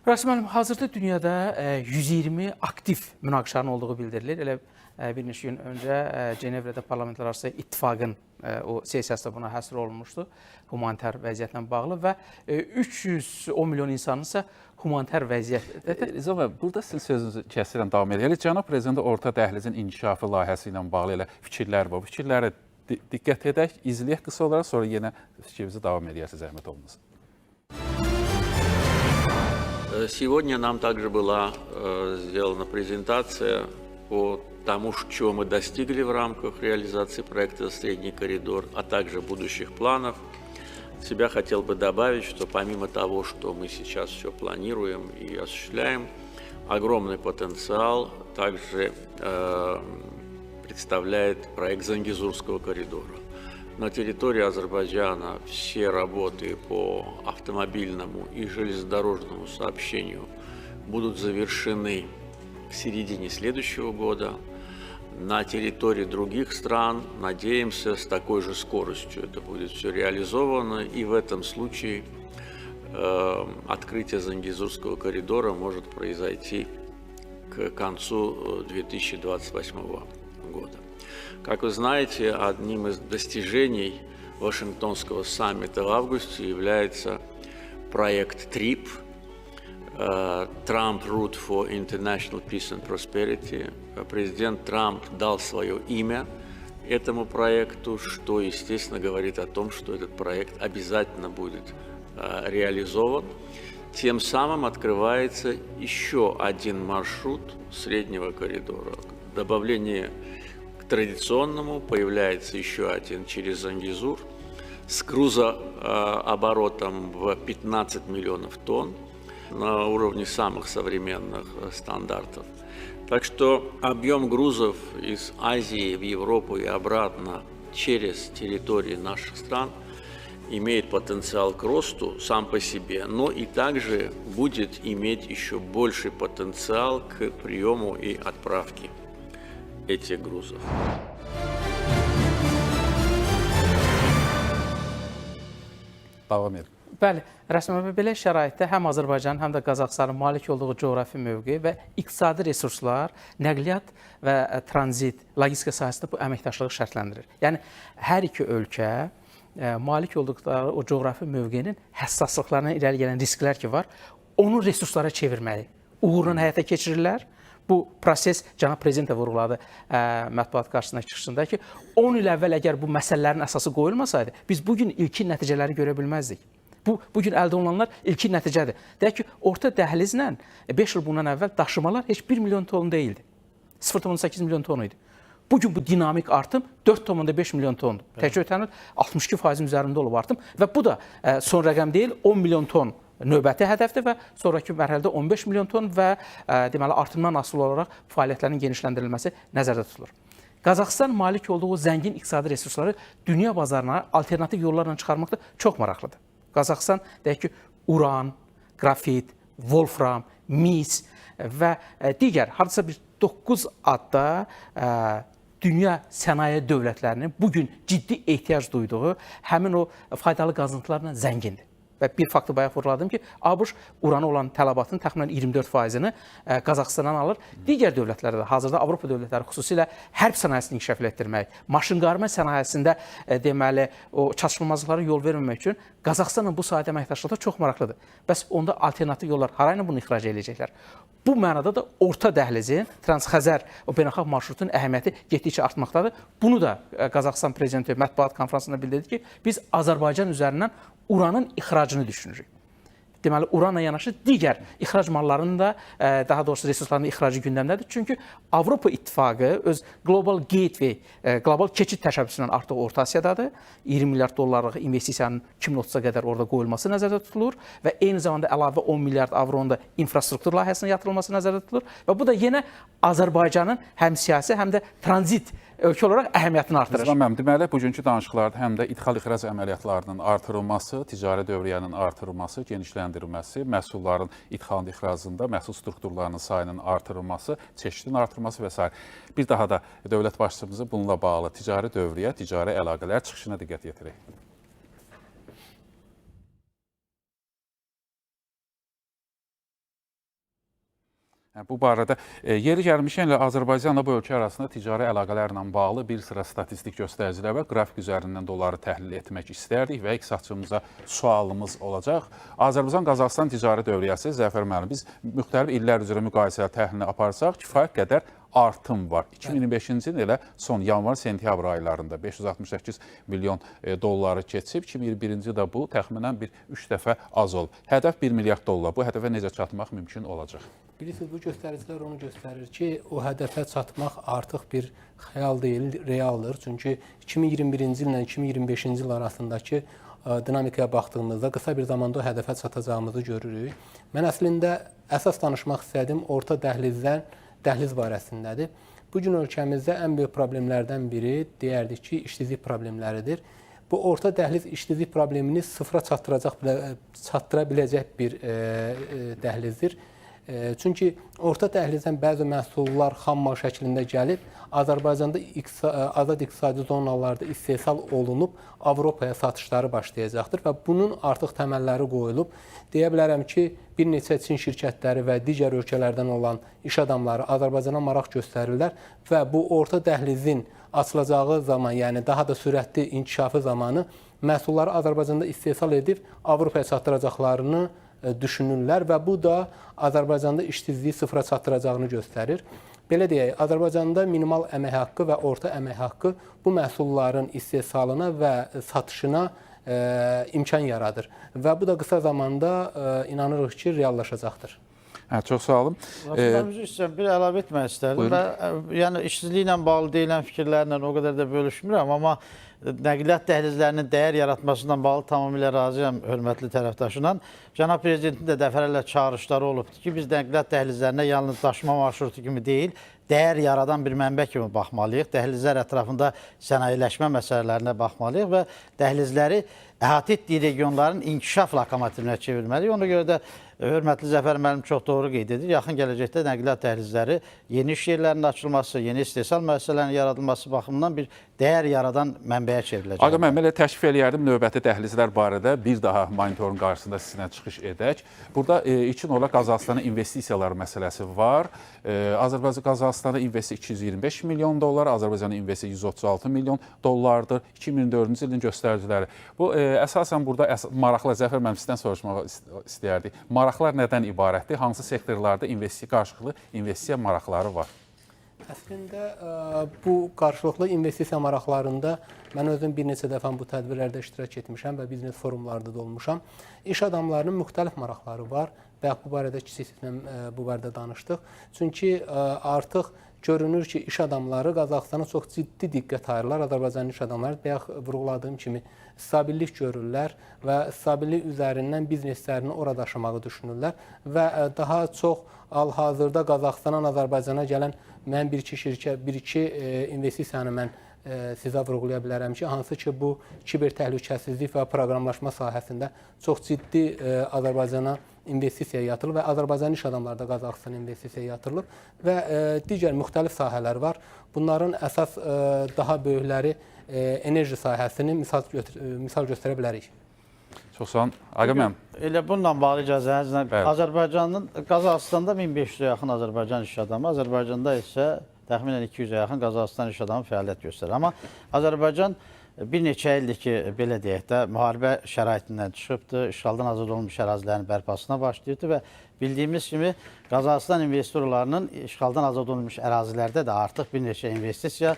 Rasim müəllim, hazırda dünyada 120 aktiv münaqişənin olduğu bildirilir. Elə bir neçə gün öncə Cenevrədə Parlamentlərarası İttifaqın o sessiyasında buna həsr olunmuşdu, humanitar vəziyyətlə bağlı və 310 milyon insanın isə humanitar vəziyyətdə. Rəza müəllim, burada sizin sözünüzü kəsirəm, davam edir. Cənab Prezident orta dəhlizin inkişafı layihəsi ilə bağlı elə fikirlər var. Fikirlərə diqqət edək, izləyək qısa olaraq, sonra yenə fikrimizi davam edərsiniz, zəhmət olmasın. Сегодня нам также была сделана презентация по тому, чего мы достигли в рамках реализации проекта «Средний коридор», а также будущих планов. От себя хотел бы добавить, что помимо того, что мы сейчас все планируем и осуществляем, огромный потенциал также представляет проект Зангезурского коридора. На территории Азербайджана все работы по автомобильному и железнодорожному сообщению будут завершены к середине следующего года. На территории других стран, надеемся, с такой же скоростью это будет все реализовано. И в этом случае открытие Зангезурского коридора может произойти к концу 2028 года. Как вы знаете, одним из достижений Вашингтонского саммита в августе является проект TRIP, Trump Route for International Peace and Prosperity. Президент Трамп дал свое имя этому проекту, что, естественно, говорит о том, что этот проект обязательно будет реализован. Тем самым открывается еще один маршрут среднего коридора. Добавление традиционному появляется еще один через Зангезур с грузооборотом в 15 миллионов тонн на уровне самых современных стандартов. Так что объем грузов из Азии в Европу и обратно через территории наших стран имеет потенциал к росту сам по себе, но и также будет иметь еще больший потенциал к приему и отправке этих грузов. Davam edin. Bəli, rəsmən belə şəraitdə həm Azərbaycanın, həm də Qazaxıstanın malik olduğu coğrafi mövqe və iqtisadi resurslar, nəqliyyat və tranzit, logistika sahəsində bu əməkdaşlığı şərtləndirir. Yəni, hər iki ölkə malik olduqları o coğrafi mövqenin həssaslıqlarına irəli gələn risklər ki var, onu resurslara çevirməyi uğurla həyata keçirirlər. Bu proses cənab prezident də vurğuladı mətbuat qarşısındakı çıxışında ki, 10 il əvvəl əgər bu məsələlərin əsası qoyulmasaydı, biz bugün ilkin nəticələri görə bilməzdik. Bugün əldə olunanlar ilkin nəticədir. Deyək ki, orta dəhlizlə 5 il bundan əvvəl daşımalar heç 1 milyon ton deyildi. 0,8 milyon ton idi. Bugün bu dinamik artım 4,5 milyon tondur. Təkcə ötən il 62%-in üzərində olub artım və bu da son rəqəm deyil, 10 milyon ton növbəti hədəfdir və sonraki mərhələdə 15 milyon ton və deməli artımdan asılı olaraq fəaliyyətlərin genişləndirilməsi nəzərdə tutulur. Qazaxıstan malik olduğu zəngin iqtisadi resursları dünya bazarına alternativ yollarla çıxarmaqda çox maraqlıdır. Qazaxıstan deyək ki, uran, qrafit, wolfram, mis və digər hardasa bir 9 adda dünya sənaye dövlətlərinin bugün ciddi ehtiyac duyduğu həmin o faydalı qazıntılarla zəngindir. Və bir faktı bayaq vurğuladım ki, ABŞ urana olan tələbatının təxminən 24%-ni Qazaxıstandan alır. Digər dövlətlərdə, hazırda Avropa dövlətləri xüsusilə hərb sənayesini inkişaf etdirmək, maşınqayırma sənayesində deməli o çatışmamazlıqlara yol verməmək üçün Qazaxıstanla bu sahədə əməkdaşlıqda çox maraqlıdır. Bəs onda alternativ yollar harayla bunu ixrac edəcəklər? Bu mənada da orta dəhlizin, Transxəzər o beynəlxalq marşrutun əhəmiyyəti getdikcə artmaqdadır. Bunu da Qazaxıstan prezidenti mətbuat konfransında bildirdi ki, biz Azərbaycan üzərindən uranın ixracını düşünürük. deməli uranla yanaşı digər ixrac mallarının da daha doğrusu resursların ixracı gündəmdədir. Çünki Avropa İttifaqı öz Global Gateway, qlobal keçid təşəbbüsündən artıq Orta Asiyadadır. 20 milyard dollarlıq investisiyanın 2030-a qədər orada qoyulması nəzərdə tutulur və eyni zamanda əlavə 10 milyard avronun da infrastruktur layihəsinin yatırılması nəzərdə tutulur və bu da yenə Azərbaycanın həm siyasi, həm də tranzit ölkə olaraq əhəmiyyətini artırır. Zəfər müəllim, deməli bugünkü danışıqlarda həm də ixrac əməliyyatlarının artırılması, ticari dövriyyənin artırılması, genişləndirilməsi, məhsulların ixalında, ixracında, məhsul strukturlarının sayının artırılması, çeşidin artırılması və s. Bir daha da dövlət başçımızı bununla bağlı ticari dövriyyə, ticari əlaqələr çıxışına diqqət yetirək. Bu barədə yeri gəlmişkən ilə Azərbaycanla bu ölkə arasında ticari əlaqələrlə bağlı bir sıra statistik göstəricilər və qrafik üzərindən də onları təhlil etmək istərdik və iqtisadçımıza sualımız olacaq. Azərbaycan-Qazaxıstan ticari dövriyyəsi, Zəfər müəllim, biz müxtəlif illər üzrə müqayisəli təhlilini aparsaq, kifayət qədər artım var. 2025-ci il elə son yanvar-sentyabr aylarında 568 milyon dolları keçib, 2021-ci ildə bu təxminən bir 3 dəfə az olub. Hədəf 1 milyard dollar. Bu hədəfə necə çatmaq mümkün olacaq? Bilirsiniz, bu göstəricilər onu göstərir ki, o hədəfə çatmaq artıq bir xəyal deyil, realdır. Çünki 2021-ci illə 2025-ci il arasındakı dinamikaya baxdığımızda qısa bir zamanda o hədəfə çatacağımızı görürük. Mən əslində əsas danışmaq istədim orta dəhliz barəsindədir. Bugün ölkəmizdə ən böyük problemlərdən biri deyərdik ki, işsizlik problemləridir. Bu orta dəhliz işsizlik problemini sıfıra çatdıra biləcək bir dəhlizdir. Çünki orta dəhlizdən bəzi məhsullar xammal şəklində gəlib, Azərbaycanda azad iqtisadi zonalarda istehsal olunub, Avropaya satışları başlayacaqdır və bunun artıq təməlləri qoyulub. Deyə bilərəm ki, bir neçə Çin şirkətləri və digər ölkələrdən olan iş adamları Azərbaycana maraq göstərirlər və bu orta dəhlizin açılacağı zaman, yəni daha da sürətli inkişafı zamanı məhsulları Azərbaycanda istehsal edib Avropaya çatdıracaqlarını düşünürlər və bu da Azərbaycanda işsizliyi sıfıra çatdıracağını göstərir. Belə deyək, Azərbaycanda minimal əmək haqqı və orta əmək haqqı bu məhsulların istehsalına və satışına imkan yaradır. Və bu da qısa zamanda inanırıq ki, reallaşacaqdır. Çox sağ olun. Bir əlavə etmək istərdim. Yəni, işsizliklə bağlı deyilən fikirlərlə o qədər də bölüşmürəm, amma nəqliyyat dəhlizlərinin dəyər yaratmasından bağlı tamamilə razıyam hörmətli tərəfdaşla. Cənab Prezidentin də dəfələrlə çağırışları olubdur ki, biz nəqliyyat dəhlizlərinə yalnız daşıma marşrutu kimi deyil, dəyər yaradan bir mənbə kimi baxmalıyıq. Dəhlizlər ətrafında sənayeləşmə məsələlərinə baxmalıyıq və dəhlizləri əhatə etdiyi regionların inkişaf lokomotivinə çevirməliyik. Ona görə də hörmətli Zəfər müəllim çox doğru qeyd edir. Yaxın gələcəkdə nəqliyyat dəhlizləri yeni iş yerlərinin açılması, yeni istehsal müəssisələrinin yaradılması baxımından bir dəyər yaradan mənbəyə çevriləcək. Aga, mən belə təşrif eləyərdim növbəti dəhlizlər barədə bir daha monitorun qarşısında sizinlə çıxış edək. Burada ilkin olaraq Qazaxıstana investisiyalar məsələsi var. Qazaxıstana investisiya 225 milyon dollar, Azərbaycana investisiya 136 milyon dollardır. 2024-cü ilin göstəriciləri. Bu əsasən burada maraqlar, Zəfər müəllim sizdən soruşmaq istəyərdik. Maraqlar nədən ibarətdir? Hansı sektorlarda qarşılıqlı investisiya maraqları var? Əslində, bu qarşılıqlı investisiya maraqlarında mən özüm bir neçə dəfə bu tədbirlərdə iştirak etmişəm və biznes forumlarda da olmuşam. İş adamlarının müxtəlif maraqları var və bu barədə kiçiklə bu barədə danışdıq. Çünki artıq görünür ki, iş adamları Qazaxıstana çox ciddi diqqət ayırırlar. Azərbaycanın iş adamları bayaq vurğuladığım kimi stabillik görürlər və stabillik üzərindən bizneslərini ora daşımağı düşünürlər və daha çox hal-hazırda Qazaxıstandan Azərbaycana gələn mən bir-iki investisiyanı mən sizə vurğulaya bilərəm ki, hansı ki bu kiber təhlükəsizlik və proqramlaşma sahəsində çox ciddi Azərbaycana investisiya yatırılıb və Azərbaycan iş adamları da Qazaxıstana investisiya yatırılıb və digər müxtəlif sahələr var. Bunların əsas daha böyükləri enerji sahəsini misal göstərə bilərik. Çox sağ olun. Aga müəllim. Elə bununla bağlı icazənizlə Azərbaycanın, Qazaxıstanda 1500-ə yaxın Azərbaycan iş adamı, Azərbaycanda isə təxminən 200-ə yaxın Qazaxıstan iş adamı fəaliyyət göstərir. Amma Azərbaycan bir neçə ildir ki, belə deyək də, müharibə şəraitindən çıxıbdır, işğaldan azad olunmuş ərazilərin bərpasına başlayırdı və bildiyimiz kimi Qazaxıstan investorlarının işğaldan azad olunmuş ərazilərdə də artıq bir neçə investisiya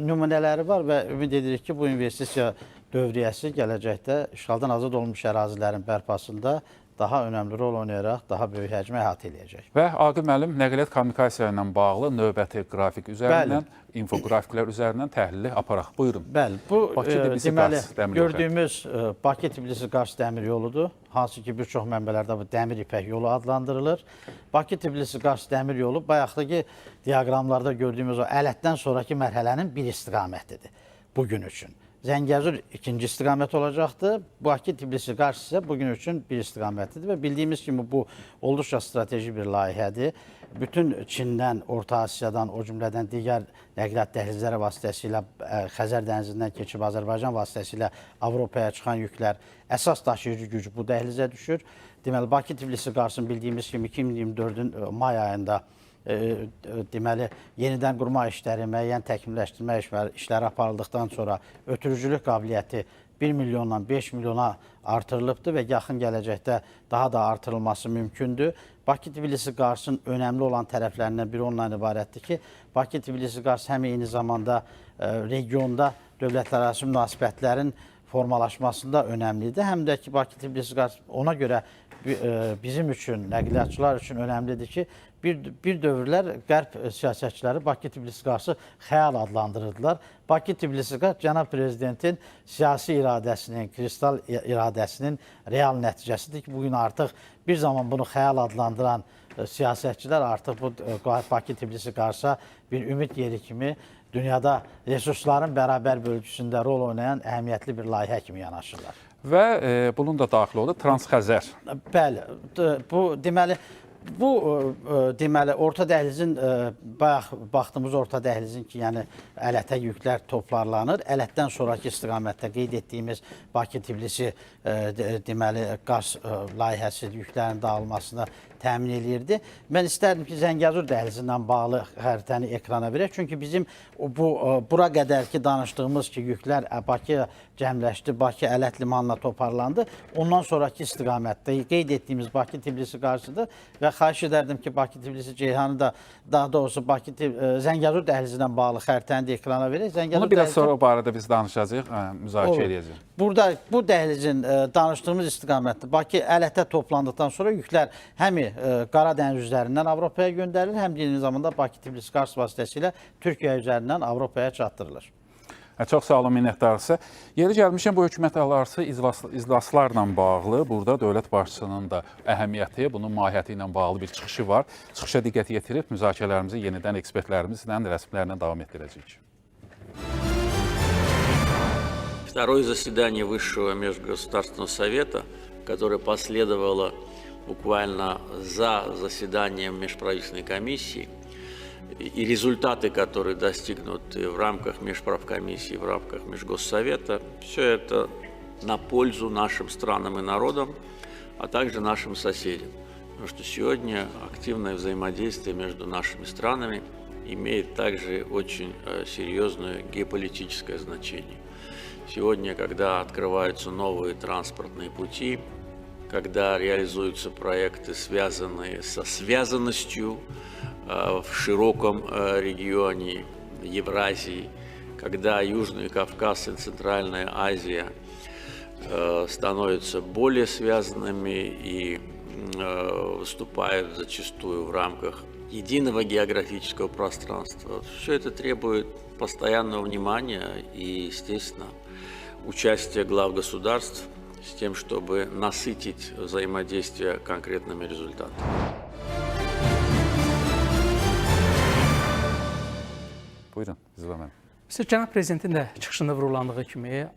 nümunələri var və ümid edirik ki, bu investisiya dövriyyəsi gələcəkdə işğaldan azad olunmuş ərazilərin bərpasında daha önəmli rol oynayaraq daha böyük həcmi əhatə edəcək. Və Aqil müəllim nəqliyyat kommunikasiya ilə bağlı növbəti qrafik üzərindən, infoqrafiklər üzərindən təhlili aparaq. Buyurun. Bəli, bu deməli dəmir yolu gördüyümüz Bakı-Tbilisi-Qars dəmir yoludur. Hansı ki, bir çox mənbələrdə bu dəmir ipək yolu adlandırılır. Bakı-Tbilisi-Qars dəmir yolu bayaqdakı diaqramlarda gördüyümüz o ələtdən sonraki mərhələnin bir istiqamətidir bugün üçün. Zəngəzur ikinci istiqamət olacaqdır. Bakı-Tbilisi-Qars isə bugün üçün bir istiqamətlidir və bildiyimiz kimi bu olduqca strateji bir layihədir. Bütün Çindən, Orta Asiyadan, o cümlədən digər nəqliyyat dəhlizləri vasitəsilə Xəzər dənizindən keçib Azərbaycan vasitəsilə Avropaya çıxan yüklər, əsas daşıyıcı güc bu dəhlizə düşür. Deməli, Bakı-Tbilisi-Qarsın bildiyimiz kimi 2024-ün may ayında deməli, yenidən qurma işləri, müəyyən təkmilləşdirmə işləri aparıldıqdan sonra ötürücülük qabiliyyəti 1 milyondan 5 milyona artırılıbdır və yaxın gələcəkdə daha da artırılması mümkündür. Bakı-Tbilisi-Qarsın önəmli olan tərəflərindən biri ondan ibarətdir ki, Bakı-Tbilisi-Qars həm eyni zamanda regionda dövlətlərarası münasibətlərin formalaşmasında önəmlidir. Həm də ki, Bakı-Tbilisi-Qars ona görə bizim üçün, nəqliyyatçılar üçün önəmlidir ki, bir dövrlər qərb siyasətçiləri Bakı-Tbilisi-Qarsı xəyal adlandırırdılar. Bakı-Tbilisi-Qars cənab prezidentin siyasi iradəsinin, kristal iradəsinin real nəticəsidir ki, bugün artıq bir zaman bunu xəyal adlandıran siyasətçilər artıq bu Bakı-Tbilisi-Qarsa bir ümid yeri kimi dünyada resursların bərabər bölgüsündə rol oynayan əhəmiyyətli bir layihə kimi yanaşırlar. Və bunun da daxil oldu Transxəzər. Bəli, bu deməli Orta Dəhlizin bayaq baxdığımız Orta Dəhlizin ki, yəni ələtə yüklər toplarlanır. Ələtdən sonraki istiqamətdə qeyd etdiyimiz Bakı-Tbilisi deməli Qars layihəsi yüklərin dağılmasını təmin eləyirdi. Mən istərdim ki, Zəngəzur dəhlizindən bağlı xəritəni ekrana verək. Çünki bizim bura qədərki danışdığımız ki, yüklər Bakıya cəmləşdi, Bakı ələt limanına toparlandı. Ondan sonraki istiqamətdə qeyd etdiyimiz Bakı-Tbilisi-Qarsıdır və xahiş edərdim ki, Bakı-Tbilisi-Ceyhanı da daha doğrusu Zəngəzur dəhlizindən bağlı xəritəni də ekrana verək. Bunu biraz sonra o barədə biz danışacağıq, müzakirə edəcəyik. Burada bu dəhlizin danışdığımız istiqamətdə Bakı ələtə toplandıqdan sonra yüklər həm Qara dəniz üzərindən Avropaya göndərilir, həm də eyni zamanda Bakı-Tbilisi-Qars vasitəsilə Türkiyə üzərindən Avropaya çatdırılır. Çox sağ olun, minnətdarısı. Yeri gəlmişəm, bu hökumətlərarası iclaslarla bağlı burada dövlət başçısının da əhəmiyyəti, bunun mahiyyəti ilə bağlı bir çıxışı var. Çıxışa diqqət yetirib müzakirələrimizi yenidən ekspertlərimizlə, rəsmilərlə davam etdirəcəyik. Второе заседание Высшего межгосударственного совета, которое последовало буквально за заседанием межправительственной комиссии, и результаты, которые достигнуты в рамках межправкомиссии, в рамках Межгоссовета, все это на пользу нашим странам и народам, а также нашим соседям. Потому что сегодня активное взаимодействие между нашими странами имеет также очень серьезное геополитическое значение. Сегодня, когда открываются новые транспортные пути, когда реализуются проекты, связанные со связанностью в широком регионе Евразии, когда Южный Кавказ и Центральная Азия становятся более связанными и выступают зачастую в рамках единого географического пространства. Все это требует постоянного внимания и, естественно, участия глав государств с тем, чтобы насытить взаимодействие конкретными результатами. Buyurun, izləməm. Cənab Prezidentin də çıxışında vurğulandığı kimi,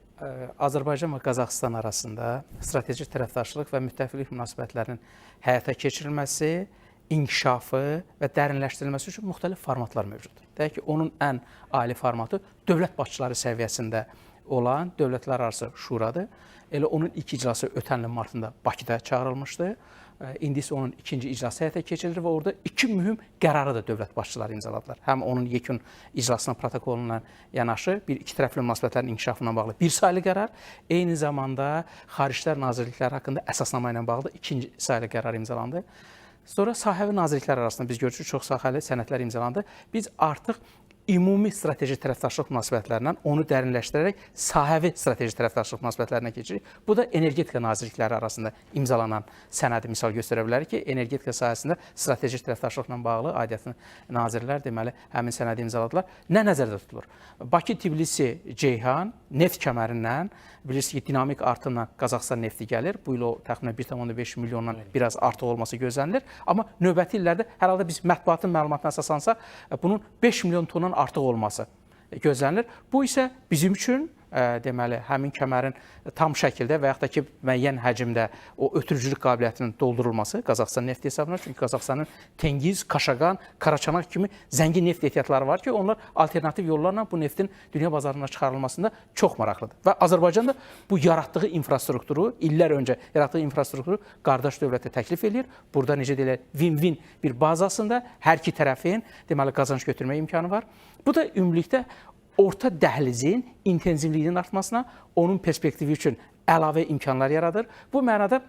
Azərbaycan və Qazaxıstan arasında strateji tərəfdaşlıq və müttəfiqlik münasibətlərinin həyata keçirilməsi, inkişafı və dərinləşdirilməsi üçün müxtəlif formatlar mövcuddur. Deyək ki, onun ən ali formatı dövlət başçıları səviyyəsində olan dövlətlərarası şuradır. Elə onun ilk iclası ötən ilin martında Bakıda çağırılmışdı. İndi isə onun ikinci iclası həyata keçirilir və orada iki mühüm qərarı da dövlət başçıları imzaladılar. Həm onun yekun iclasına protokoluna yanaşı bir iki tərəfli münasibətlərin inkişafına bağlı bir saylı qərar, eyni zamanda Xariclər Nazirlikləri haqqında əsasnama ilə bağlı ikinci saylı qərar imzalandı. Sonra sahəvi nazirliklər arasında biz görürük ki, çox sahəli sənədlər imzalandı. Biz artıq ümumi strateji tərəfdaşlıq münasibətlərindən onu dərinləşdirərək sahəvi strateji tərəfdaşlıq münasibətlərinə keçirik. Bu da energetika nazirlikləri arasında imzalanan sənədi misal göstərə bilər ki, energetika sahəsində strateji tərəfdaşlıqla bağlı aidiyyatı nazirlər deməli həmin sənədi imzaladılar. Nə nəzərdə tutulur? Bakı, Tbilisi, Ceyhan neft kəmərindən bilirsiniz ki, dinamik artımla Qazaxıstan nefti gəlir. Bu il o təxminən 1,5 milyondan biraz artıq olması gözlənilir. Amma növbəti illərdə hər halda biz mətbuatın məlumatına əsaslansaq, bunun 5 milyon tondan artıq olması gözlənilir. Bu isə bizim üçün deməli həmin kəmərin tam şəkildə və yaxud da ki, müəyyən həcmdə o ötürücülük qabiliyyətinin doldurulması Qazaxıstan nefti hesabına. Çünki Qazaxıstanın Tengiz, Kaşagan, Karaçanak kimi zəngin neft ehtiyatları var ki, onlar alternativ yollarla bu neftin dünya bazarına çıxarılmasında çox maraqlıdır. Və Azərbaycan da bu yaratdığı infrastrukturu, illər öncə yaratdığı infrastrukturu qardaş dövlətə təklif edir. Burada necə deyirlər, win-win bir bazasında hər iki tərəfin deməli qazanc götürmə imkanı var. Bu da ümumilikdə orta dəhlizin intensivliyinin artmasına, onun perspektivi üçün əlavə imkanlar yaradır. Bu mənada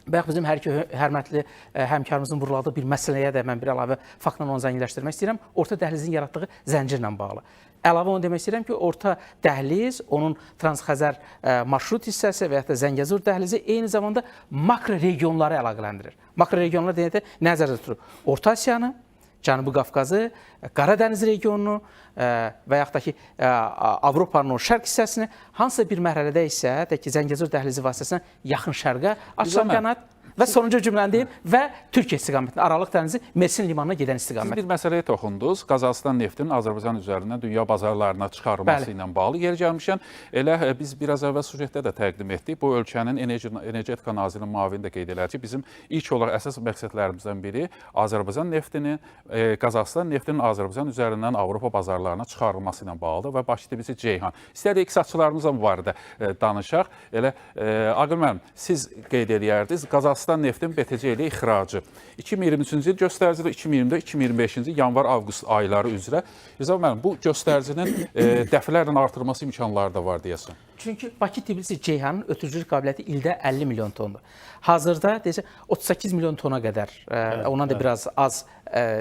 bayaq bizim hər iki hörmətli həmkarımızın vuruladığı bir məsələyə də mən bir əlavə faktla onu zənginləşdirmək istəyirəm. Orta dəhlizin yaratdığı zəncirlə bağlı. Əlavə onu demək istəyirəm ki, orta dəhliz, onun Transxəzər marşrut hissəsi və ya da Zəngəzur dəhlizi eyni zamanda makro regionları əlaqələndirir. Makro regionlar deyəndə nəzərdə tutulur? Orta Asiyanı, Cənubi Qafqazı, Qaradəniz regionunu və yaxud da ki, Avropanın o şərq hissəsini hansısa bir mərhələdə isə Zəngəzur dəhlizi vasitəsilə yaxın şərqə açılan qanat və sonuncu cümləni deyim və Türkiyə istiqamətində Aralıq dənizi Mersin limanına gedən istiqamət. Siz bir məsələyə toxundunuz. Qazaxıstan neftinin Azərbaycan üzərindən dünya bazarlarına çıxarılması ilə bağlı. Yeri gəlmişkən, elə biz biraz əvvəl sujetdə də təqdim etdik. Bu ölkənin energetika nazirinin müavini də qeyd edir ki, bizim ilk olaraq əsas məqsədlərimizdən biri Azərbaycan neftinin, Qazaxıstan neftinin Azərbaycan üzərindən Avropa bazarlarına çıxarılması ilə bağlıdır və Bakı, Tbilisi, Ceyhan. İstədik iqtisadçılarımızla bu barədə danışaq. Elə Aqil müəllim, siz qeyd edərdiniz, Qazaxıstan neftin BTC ilə ixracı 2023-cü il göstəricidir, 2024-2025-ci yanvar-avqust ayları üzrə. İzah müəllim, bu göstəricinin dəfələrlə artırılması imkanları da var deyəsən. Çünki Bakı, Tbilisi, Ceyhanın ötürücülük qabiliyyəti ildə 50 milyon tondur. Hazırda 38 milyon tona qədər, ondan da biraz az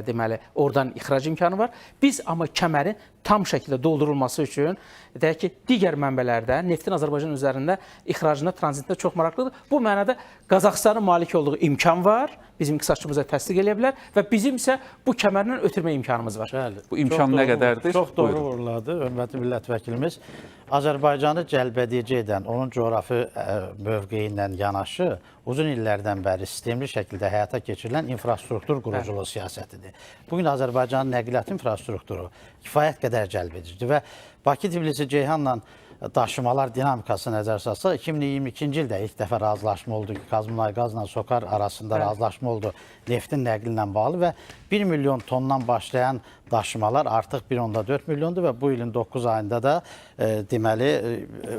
deməli, oradan ixrac imkanı var. Biz amma kəmərin tam şəkildə doldurulması üçün deyək ki, digər mənbələrdə neftin Azərbaycan üzərində ixracında, tranzitində çox maraqlıdır. Bu mənada Qazaxıstanın malik olduğu imkan var, bizim iqtisadçımıza təsdiq edə bilər və bizim isə bu kəmərlə ötürmə imkanımız var. Bəli. Bu imkan nə qədərdir? Çox doğru vuruladı, hörmətli millət vəkilimiz. Azərbaycanı cəlbedici edən, onun coğrafi mövqeyi ilə yanaşı, uzun illərdən bəri sistemli şəkildə həyata keçirilən infrastruktur quruculuğu siyasətidir. Bugün Azərbaycanın nəqliyyat infrastrukturu kifayət qədər cəlbedicidir və Bakı, Tbilisi, Ceyhanla daşımalar dinamikası nəzərə salsa, 2022-ci ildə ilk dəfə razılaşma oldu ki, Qazmunay qazla Sokar arasında razılaşma oldu neftin nəqli ilə bağlı və 1 milyon tondan başlayan daşımalar artıq 1,4 milyondur və bu ilin 9 ayında da deməli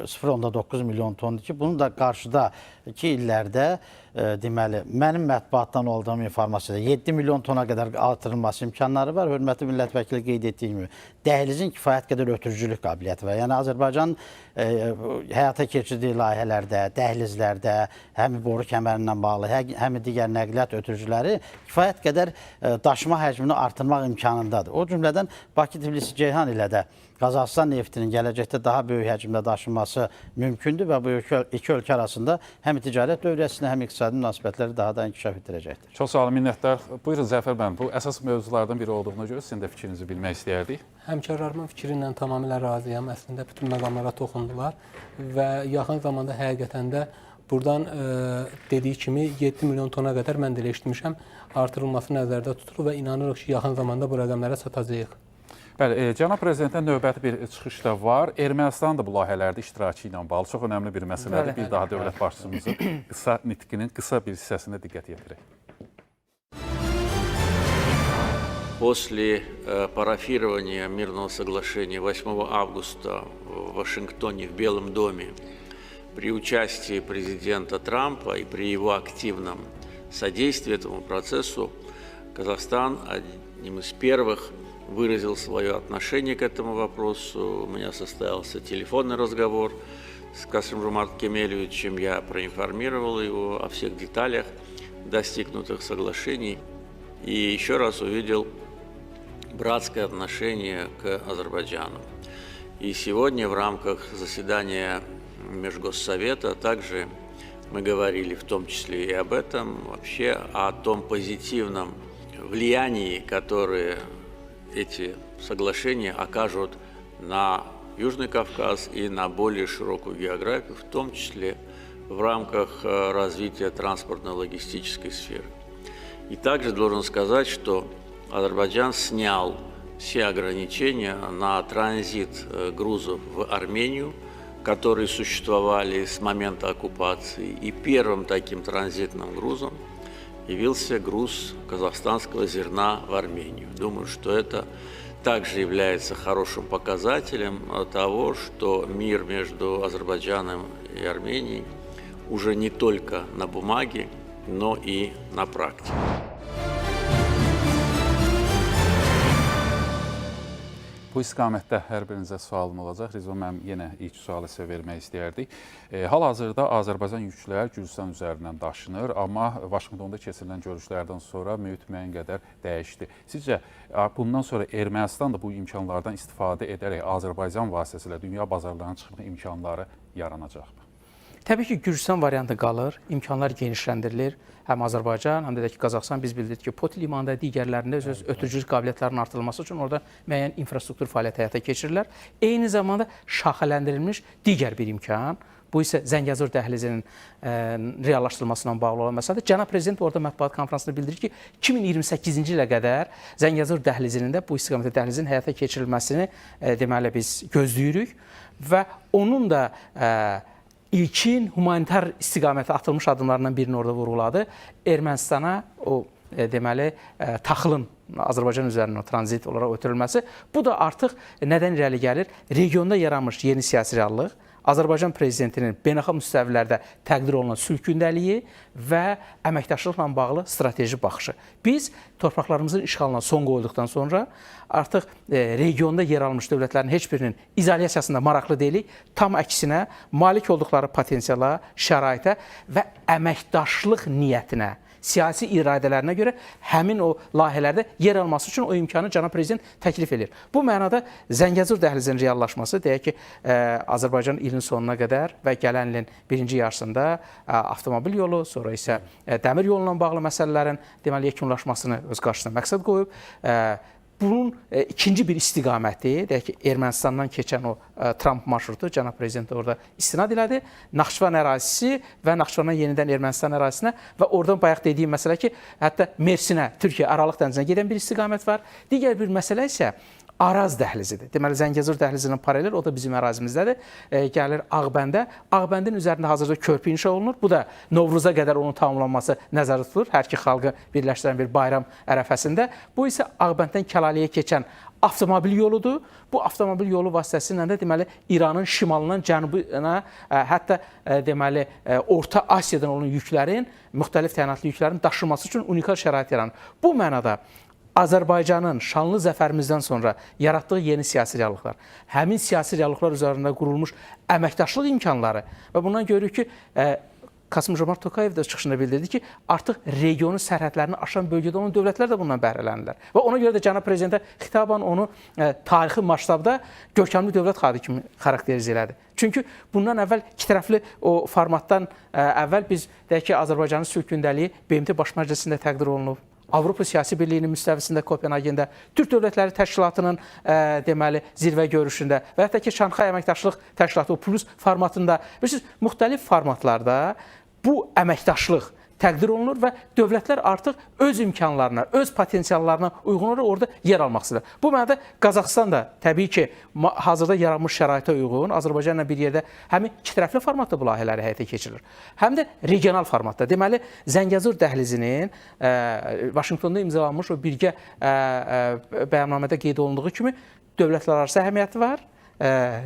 0,9 milyon tondur ki, bunun da qarşıdakı illərdə deməli mənim mətbuatdan aldığım informasiyada 7 milyon tona qədər artırılması imkanları var. Hörmətli millət vəkili qeyd etdiyi kimi dəhlizin kifayət qədər ötürücülük qabiliyyəti var. Yəni Azərbaycan həyata keçirdiyi layihələrdə, dəhlizlərdə, həm boru kəmərindən bağlı, həm digər nəqliyyat ötürücüləri kifayət qədər daşıma həcmini artırmaq imkanındadır. O cümlədən Bakı, Tbilisi, Ceyhan ilə də Qazaxıstan neftinin gələcəkdə daha böyük həcmdə daşınması mümkündür və bu iki ölkə arasında həm ticarət dövriyyəsini, həm iqtisadi münasibətləri daha da inkişaf etdirəcəkdir. Çox sağ olun, minnətdar. Buyurun Zəfər müəllim, bu əsas mövzulardan biri olduğuna görə sizin də fikrinizi bilmək istəyərdik. Həmkarlarımın fikri ilə tamamilə razıyam. Əslində bütün məqamlara toxundular və yaxın zamanda həqiqətən də buradan dediyi kimi 7 milyon tona qədər mən də elə eşitmişəm artırılması nəzərdə tutulur və inanırıq ki, yaxın zamanda bu rəqəmlərə çatacağıq. Bəli, cənab prezidentdən növbəti bir çıxış da var. Ermənistan da bu layihələrdə iştirakı ilə bağlı çox önəmli bir məsələdir. Bir daha dövlət başçımızın qısa nitqinin qısa bir hissəsinə diqqət yetirək. После парафирования мирного соглашения 8 августа в Вашингтоне в Белом доме при участии президента Трампа и при его активном содействии этому процессу Казахстан одним из первых выразил свое отношение к этому вопросу. У меня состоялся телефонный разговор с Касым-Жомарт Кемелевичем. Я проинформировал его о всех деталях достигнутых соглашений и еще раз увидел братское отношение к Азербайджану. И сегодня в рамках заседания Межгоссовета также мы говорили в том числе и об этом, вообще о том позитивном влиянии, которое эти соглашения окажут на Южный Кавказ и на более широкую географию, в том числе в рамках развития транспортно-логистической сферы. И также должен сказать, что Азербайджан снял все ограничения на транзит грузов в Армению, которые существовали с момента оккупации. И первым таким транзитным грузом явился груз казахстанского зерна в Армению. Думаю, что это также является хорошим показателем того, что мир между Азербайджаном и Арменией уже не только на бумаге, но и на практике. Bu istiqamətdə hər birinizə sualım olacaq. Rizvan müəllim, yenə ilk sualı sizə vermək istəyərdik. Hal-hazırda Azərbaycan yüklər Gürcüstan üzərindən daşınır, amma Vaşinqtonda keçirilən görüşlərdən sonra müəyyən qədər dəyişdi. Sizcə, bundan sonra Ermənistan da bu imkanlardan istifadə edərək Azərbaycan vasitəsilə dünya bazarlarına çıxmaq imkanları yaranacaqmı? Təbii ki, Gürcüstan variantı qalır, imkanlar genişləndirilir. Həm Azərbaycan, həm də ki, Qazaxıstan biz bildik ki, Poti limanında digərlərində öz ötürücülük qabiliyyətlərinin artırılması üçün orada müəyyən infrastruktur fəaliyyəti həyata keçirirlər. Eyni zamanda şaxələndirilmiş digər bir imkan, bu isə Zəngəzur dəhlizinin reallaşdırılmasına bağlı olan məsələdir. Cənab Prezident orada mətbuat konferansında bildirir ki, 2028-ci ilə qədər Zəngəzur dəhlizinin də bu istiqamətdə dəhlizin həyata keçirilməsini deməli biz gözləyirik və onun da ilkin humanitar istiqamətə atılmış addımlarından birini orada vurğuladı. Ermənistana o deməli taxılın Azərbaycan üzərindən tranzit olaraq ötürülməsi. Bu da artıq nədən irəli gəlir? Regionda yaranmış yeni siyasi reallıq, Azərbaycan prezidentinin beynəlxalq müstəvilərdə təqdir olunan sülh gündəliyi və əməkdaşlıqla bağlı strateji baxışı. Biz torpaqlarımızın işğalına son qoyduqdan sonra artıq regionda yer almış dövlətlərin heç birinin izolyasiyasında maraqlı deyilik, tam əksinə malik olduqları potensiala, şəraitə və əməkdaşlıq niyyətinə, siyasi iradələrinə görə həmin o layihələrdə yer alması üçün o imkanı Cənab Prezident təklif edir. Bu mənada Zəngəzur dəhlizinin reallaşması, deyək ki, Azərbaycan ilin sonuna qədər və gələn ilin birinci yarısında avtomobil yolu, sonra isə dəmir yoluna bağlı məsələlərin deməli yekunlaşmasını öz qarşısına məqsəd qoyub. Bunun ikinci bir istiqaməti, deyək ki, Ermənistandan keçən o Tramp marşrutu, Cənab Prezident orada istinad elədi. Naxçıvan ərazisi və Naxçıvandan yenidən Ermənistan ərazisinə və oradan bayaq dediyim məsələ ki, hətta Mersinə, Türkiyə Aralıq dənizinə gedən bir istiqamət var. Digər bir məsələ isə Araz dəhlizidir. Deməli, Zəngəzur dəhlizinin paralel, o da bizim ərazimizdədir. Gəlir Ağbəndə. Ağbəndin üzərində hazırda körpü inşa olunur. Bu da Novruza qədər onun tamamlanması nəzərdə tutulur. Hər iki xalqı birləşdirən bir bayram ərəfəsində. Bu isə Ağbənddən Kəlaliyə keçən avtomobil yoludur. Bu avtomobil yolu vasitəsilə də deməli İranın şimalından cənubuna, hətta deməli Orta Asiyadan olan yüklərin, müxtəlif təyinatlı yüklərin daşınması üçün unikal şərait yaranır. Bu mənada Azərbaycanın şanlı zəfərimizdən sonra yaratdığı yeni siyasi reallıqlar, həmin siyasi reallıqlar üzərində qurulmuş əməkdaşlıq imkanları və bundan görürük ki, Kasım-Jomart Tokayev də çıxışında bildirdi ki, artıq regionun sərhədlərini aşan bölgədə olan dövlətlər də bundan bəhrələnirlər. Və ona görə də Cənab Prezidentə xitaban onu tarixi masштабda görkəmli dövlət xadı kimi xarakteriz elədi. Çünki bundan əvvəl ikitərəfli o formatdan əvvəl biz deyək ki, Azərbaycanın sülh gündəliyi BMT Baş Məclisində təqdir olunub. Avropa Siyasi Birliyinin müstəvisində Kopenhagendə, Türk Dövlətləri Təşkilatının deməli zirvə görüşündə və hətta ki, Şanxay Əməkdaşlıq Təşkilatı plus formatında, bilirsiniz, müxtəlif formatlarda bu əməkdaşlıq təqdir olunur və dövlətlər artıq öz imkanlarına, öz potensiallarına uyğun olaraq orada yer almaq istəyir. Bu mənada Qazaxıstan da təbii ki, hazırda yaranmış şəraitə uyğun Azərbaycanla bir yerdə həm ikitərəfli formatda bu layihələri həyata keçirilir, həm də regional formatda. Deməli, Zəngəzur dəhlizinin Vaşinqtonda imzalanmış o birgə bəyannamədə qeyd olunduğu kimi dövlətlərarası əhəmiyyəti var,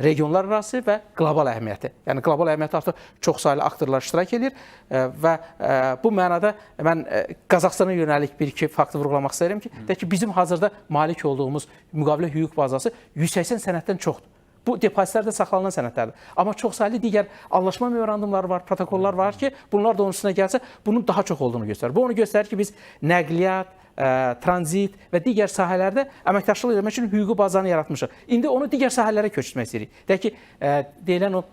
regionlar arası və qlobal əhəmiyyəti. Yəni, qlobal əhəmiyyəti artıq çox saylı aktorlar iştirak edir və bu mənada mən Qazaxstana yönəlik bir-iki faktı vurğulamaq istəyirəm ki, bizim hazırda malik olduğumuz müqavilə hüquq bazası 180 sənəddən çoxdur. Bu depozitlərdə saxlanılan sənədlərdir. Amma çox saylı digər anlaşma memorandumları var, protokollar var ki, bunlar da onun üstünə gəlsə, bunun daha çox olduğunu göstərir. Bu onu göstərir ki, biz nəqliyyat, tranzit və digər sahələrdə əməkdaşlıq etmək üçün hüquqi bazanı yaratmışıq. İndi onu digər sahələrə köçürmək istəyirik. Deyək ki, deyilən o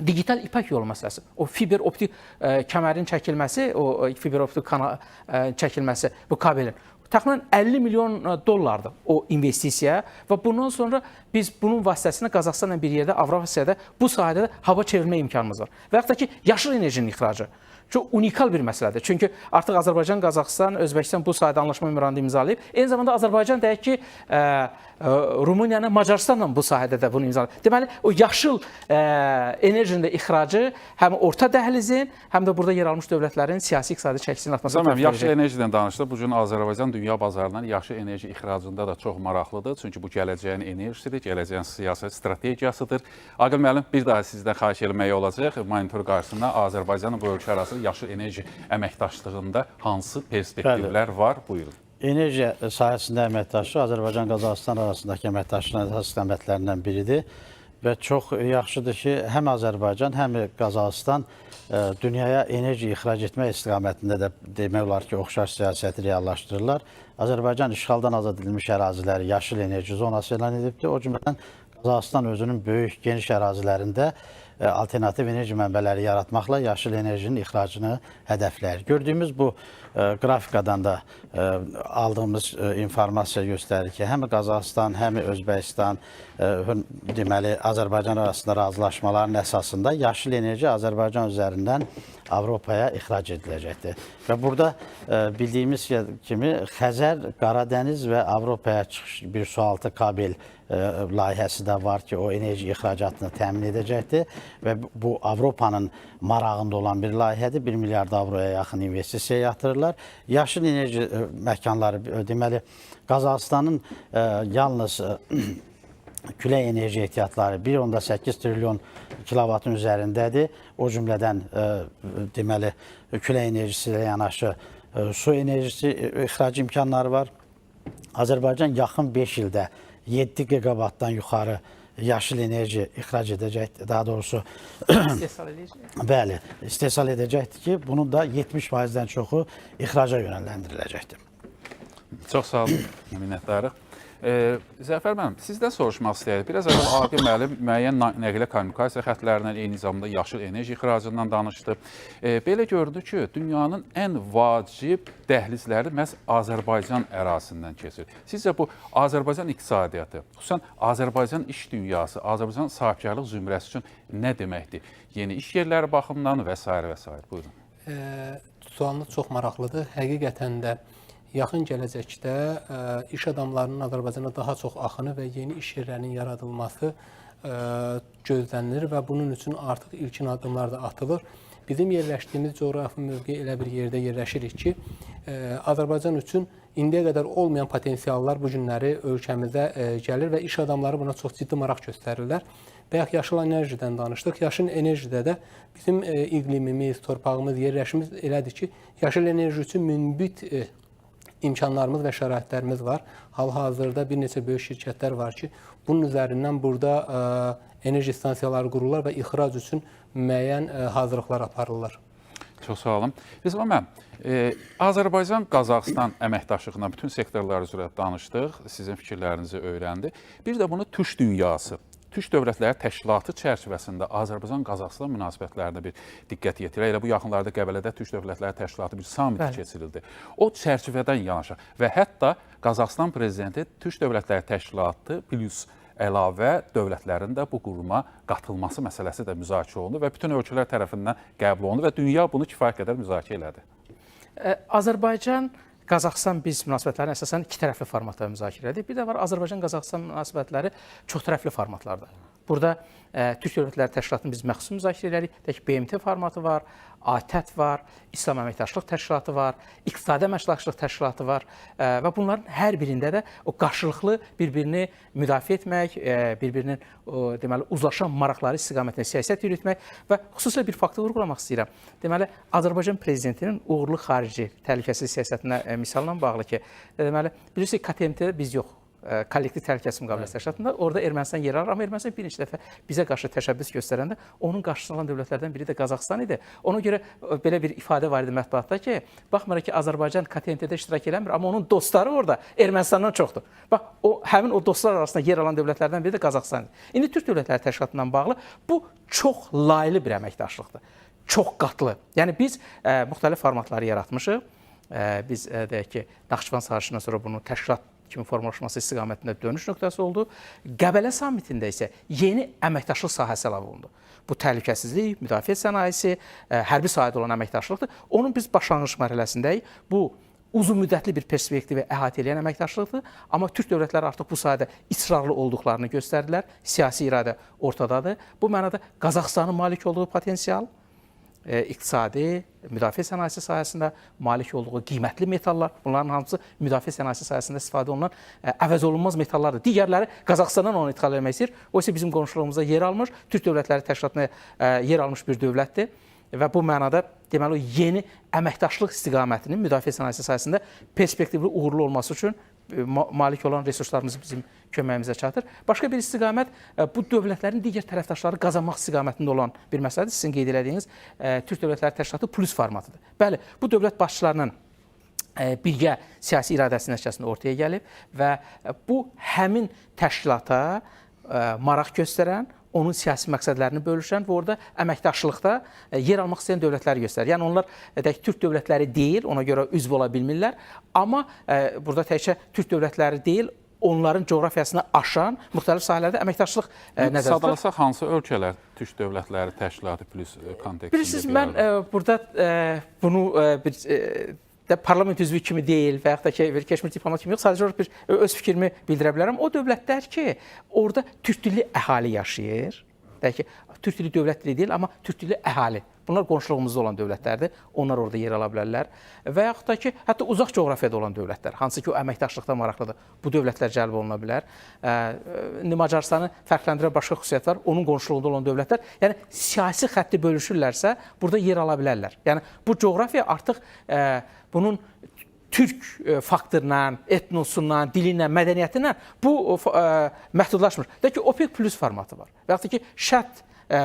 digital ipək yolu məsələsi, o fiber optik kəmərin çəkilməsi, o fiber optik kanal çəkilməsi, bu kabelin təxminən 50 milyon dollardır o investisiya və bundan sonra biz bunun vasitəsilə Qazaxıstanla bir yerdə, Avrasiyada bu sahədə hava çevirmə imkanımız var. Və yaxud da ki, yaşıl enerjinin ixracı çox unikal bir məsələdir. Çünki artıq Azərbaycan, Qazaxıstan, Özbəkistan bu sahədə anlaşma memorandumu imzalayıb. Eyni zamanda Azərbaycan deyək ki, Rumıniyanın, Macarıstanla bu sahədə də bunu imzalayıb. Deməli, o yaşıl enerjinin də ixracı həm orta dəhlizin, həm də burada yer almış dövlətlərin siyasi iqtisadi çəkisinin artmasına yaşıl enerjiden danışdıq. Bu gün Azərbaycan dünya bazarından yaşıl enerji ixracında da çox maraqlıdır. Çünki bu gələcəyin enerjisidir, gələcəyin siyasi strategiyasıdır. Aqil müəllim, bir daha sizdən xahiş etmək olacaq. Monitor qarşısında Azərbaycanın bu ölkə arası yaşıl enerji əməkdaşlığında hansı perspektivlər var? Buyurun. Enerji sahəsində əməkdaşlıq Azərbaycan Qazaxıstan arasındakı əməkdaşlığın əsas istiqamətlərindən biridir və çox yaxşıdır ki, həm Azərbaycan, həm Qazaxıstan dünyaya enerji ixrac etmək istiqamətində də demək olar ki, oxşar siyasəti reallaşdırırlar. Azərbaycan işğaldan azad edilmiş əraziləri yaşıl enerji zonası elan edibdir. O cümlədən Qazaxıstan özünün böyük, geniş ərazilərində alternativ enerji mənbələri yaratmaqla yaşıl enerjinin ixracını hədəfləyir. Gördüyümüz bu qrafikadan da aldığımız informasiya göstərir ki, həm Qazaxıstan, həm Özbəkistan, deməli, Azərbaycan arasında razılaşmaların əsasında yaşıl enerji Azərbaycan üzərindən Avropaya ixrac ediləcəkdir. Və burada bildiyimiz kimi Xəzər, Qaradəniz və Avropaya çıxış bir sualtı kabel layihəsi də var ki, o enerji ixracatını təmin edəcəkdir və bu Avropanın marağında olan bir layihədir. 1 milyard avroya yaxın investisiya yatırırlar. Yaşıl enerji məkanları, deməli, Qazaxıstanın yalnız külək enerji ehtiyatları 1.8 trilyon kilovatın üzərindədir. O cümlədən deməli külək enerjisi ilə yanaşı su enerjisi ixrac imkanları var. Azərbaycan yaxın 5 ildə 7 gigavatdan yuxarı yaşıl enerji ixrac edəcəkdir. Daha doğrusu bəli, istehsal edəcəkdir ki, bunun da 70%-dən çoxu ixraca yönəlləndiriləcəkdir. Çox sağ olun, minnətdarıq. Zəfər müəllim, sizdən soruşmaq istəyirəm. Biraz əvvəl Aqil müəllim müəyyən nəqliyyat kommunikasiya xətlərindən, eyni zamanda yaşıl enerji ixracından danışdı. Belə görünür ki, dünyanın ən vacib dəhlizləri məhz Azərbaycan ərazisindən keçir. Sizcə bu Azərbaycan iqtisadiyyatı, xüsusən Azərbaycan iş dünyası, Azərbaycan sahibkarlıq zümrəsi üçün nə deməkdir? Yeni iş yerləri baxımından və s. və s. Buyurun. Sualınız çox maraqlıdır. Həqiqətən də yaxın gələcəkdə iş adamlarının Azərbaycana daha çox axını və yeni iş yerlərinin yaradılması gözlənilir və bunun üçün artıq ilkin addımlar da atılır. Bizim yerləşdiyimiz coğrafi mövqe elə bir yerdə yerləşirik ki, Azərbaycan üçün indiyə qədər olmayan potensiallar bu günləri ölkəmizə gəlir və iş adamları buna çox ciddi maraq göstərirlər. Bayaq yaşıl enerjidən danışdıq. Yaşıl enerjidə də bizim iqlimimiz, torpağımız, yerləşimiz elədir ki, yaşıl enerji üçün münbit imkanlarımız və şəraitlərimiz var. Hal-hazırda bir neçə böyük şirkətlər var ki, bunun üzərindən burada enerji stansiyaları qururlar və ixrac üçün müəyyən hazırlıqlar aparırlar. Çox sağ olun. Rizvan müəllim, Azərbaycan-Qazaxıstan əməkdaşlığına bütün sektorlar üzrə danışdıq, sizin fikirlərinizi öyrəndik. Bir də bunu Türk dünyası, Türk Dövlətləri Təşkilatı çərçivəsində Azərbaycan-Qazaxıstan münasibətlərinə bir diqqət yetirək. Elə bu yaxınlarda Qəbələdə Türk Dövlətləri Təşkilatı bir samit keçirildi. O çərçivədən yanaşa və hətta Qazaxıstan prezidenti Türk Dövlətləri Təşkilatı plus əlavə dövlətlərin də bu quruma qatılması məsələsi də müzakirə olundu və bütün ölkələr tərəfindən qəbul olundu və dünya bunu kifayət qədər müzakirə elədi. Azərbaycan Qazaxıstan biz münasibətlərini əsasən iki tərəfli formatda müzakirə edirik. Bir də var Azərbaycan-Qazaxıstan münasibətləri çox tərəfli formatlarda. Burada Türk Dövlətləri Təşkilatını biz məxsus müzakirə edirik. Deyək ki, BMT formatı var, ATƏT var, İslam Əməkdaşlıq Təşkilatı var, İqtisadi Əməkdaşlıq Təşkilatı var və bunların hər birində də o qarşılıqlı bir-birini müdafiə etmək, bir-birinin deməli uzlaşan maraqları istiqamətində siyasət yürütmək və xüsusilə bir faktı vurğulamaq istəyirəm. Deməli, Azərbaycan prezidentinin uğurlu xarici təhlükəsizlik siyasətinə misalla bağlı ki, deməli, bilirsiniz KTMT-də biz yox. kollektiv təhlükəsizlik müqaviləsi təşkilatında orada Ermənistan yer alır, amma Ermənistan bir neçə dəfə bizə qarşı təşəbbüs göstərəndə onun qarşısına alan dövlətlərdən biri də Qazaxıstan idi. Ona görə belə bir ifadə var idi mətbuatda ki, baxmayaraq ki, Azərbaycan KTNT-də iştirak eləmir, amma onun dostları orada Ermənistandan çoxdur. Bax, həmin o dostlar arasında yer alan dövlətlərdən biri də Qazaxıstan idi. İndi Türk Dövlətləri Təşkilatından bağlı bu çox laylı bir əməkdaşlıqdır. Çox qatlı. Yəni biz müxtəlif formatları yaratmışıq. Biz deyək ki, Naxçıvan sazişindən sonra bunu təşkilat kimi formalaşması istiqamətində dönüş nöqtəsi oldu. Qəbələ sammitində isə yeni əməkdaşlıq sahəsi əlavə olundu. Bu təhlükəsizlik, müdafiə sənayesi, hərbi sahədə olan əməkdaşlıqdır. Onun biz başlanğıc mərhələsindəyik. Bu uzunmüddətli bir perspektivi əhatə edən əməkdaşlıqdır. Amma Türk dövlətləri artıq bu sahədə israrlı olduqlarını göstərdilər. Siyasi iradə ortadadır. Bu mənada Qazaxıstanın malik olduğu potensial, iqtisadi, müdafiə sənayesi sahəsində malik olduğu qiymətli metallar, bunların hamısı müdafiə sənayesi sahəsində istifadə olunan əvəz olunmaz metallardır. Digərləri Qazaxıstandan onu ixal etmək istəyir. O isə bizim qonşuluğumuzda yer almış, Türk Dövlətləri Təşkilatına yer almış bir dövlətdir. Və bu mənada deməli o yeni əməkdaşlıq istiqamətinin müdafiə sənayesi sahəsində perspektivli, uğurlu olması üçün malik olan resurslarımız bizim köməyimizə çatır. Başqa bir istiqamət bu dövlətlərin digər tərəfdaşları qazanmaq istiqamətində olan bir məsələdir. Sizin qeyd etdiyiniz Türk Dövlətləri Təşkilatı plus formatıdır. Bəli, bu dövlət başçılarının birgə siyasi iradəsi nəticəsində ortaya gəlib və bu həmin təşkilata maraq göstərən, onun siyasi məqsədlərini bölüşən və orada əməkdaşlıqda yer almaq istəyən dövlətləri göstərir. Yəni onlar Türk dövlətləri deyil, ona görə üzv ola bilmirlər. Amma burada təkcə Türk dövlətləri deyil, onların coğrafiyasını aşan müxtəlif sahələrdə əməkdaşlıq nəzərdə tutulur. Sadalarsaq hansı ölkələr Türk Dövlətləri Təşkilatı plus kontekstində? Bilirsiniz, mən burada bunu parlament üzvü kimi deyil və yaxud da ki, bir keçmiş diplomat kimi yox, sadəcə bir öz fikrimi bildirə bilərəm. O dövlətlər ki, orada türk dilli əhali yaşayır. Deyək ki, türk dilli dövlət dili deyil, amma türk dilli əhali. Bunlar qonşuluğumuzda olan dövlətlərdir. Onlar orada yer ala bilərlər. Və yaxud da ki, hətta uzaq coğrafiyada olan dövlətlər, hansı ki, o əməkdaşlıqda maraqlıdır. Bu dövlətlər cəlb oluna bilər. Macarıstanı fərqləndirən başqa xüsusiyyət var. Onun qonşuluğunda olan dövlətlər, yəni siyasi xətti bölüşürlərsə, burada yer ala bilərlər. Yəni bu coğrafiya artıq bunun türk faktorundan, etnosundan, dilindən, mədəniyyətindən bu məhdudlaşmır. Deyək ki, OPEC plus formatı var. Və yaxud da ki, şərt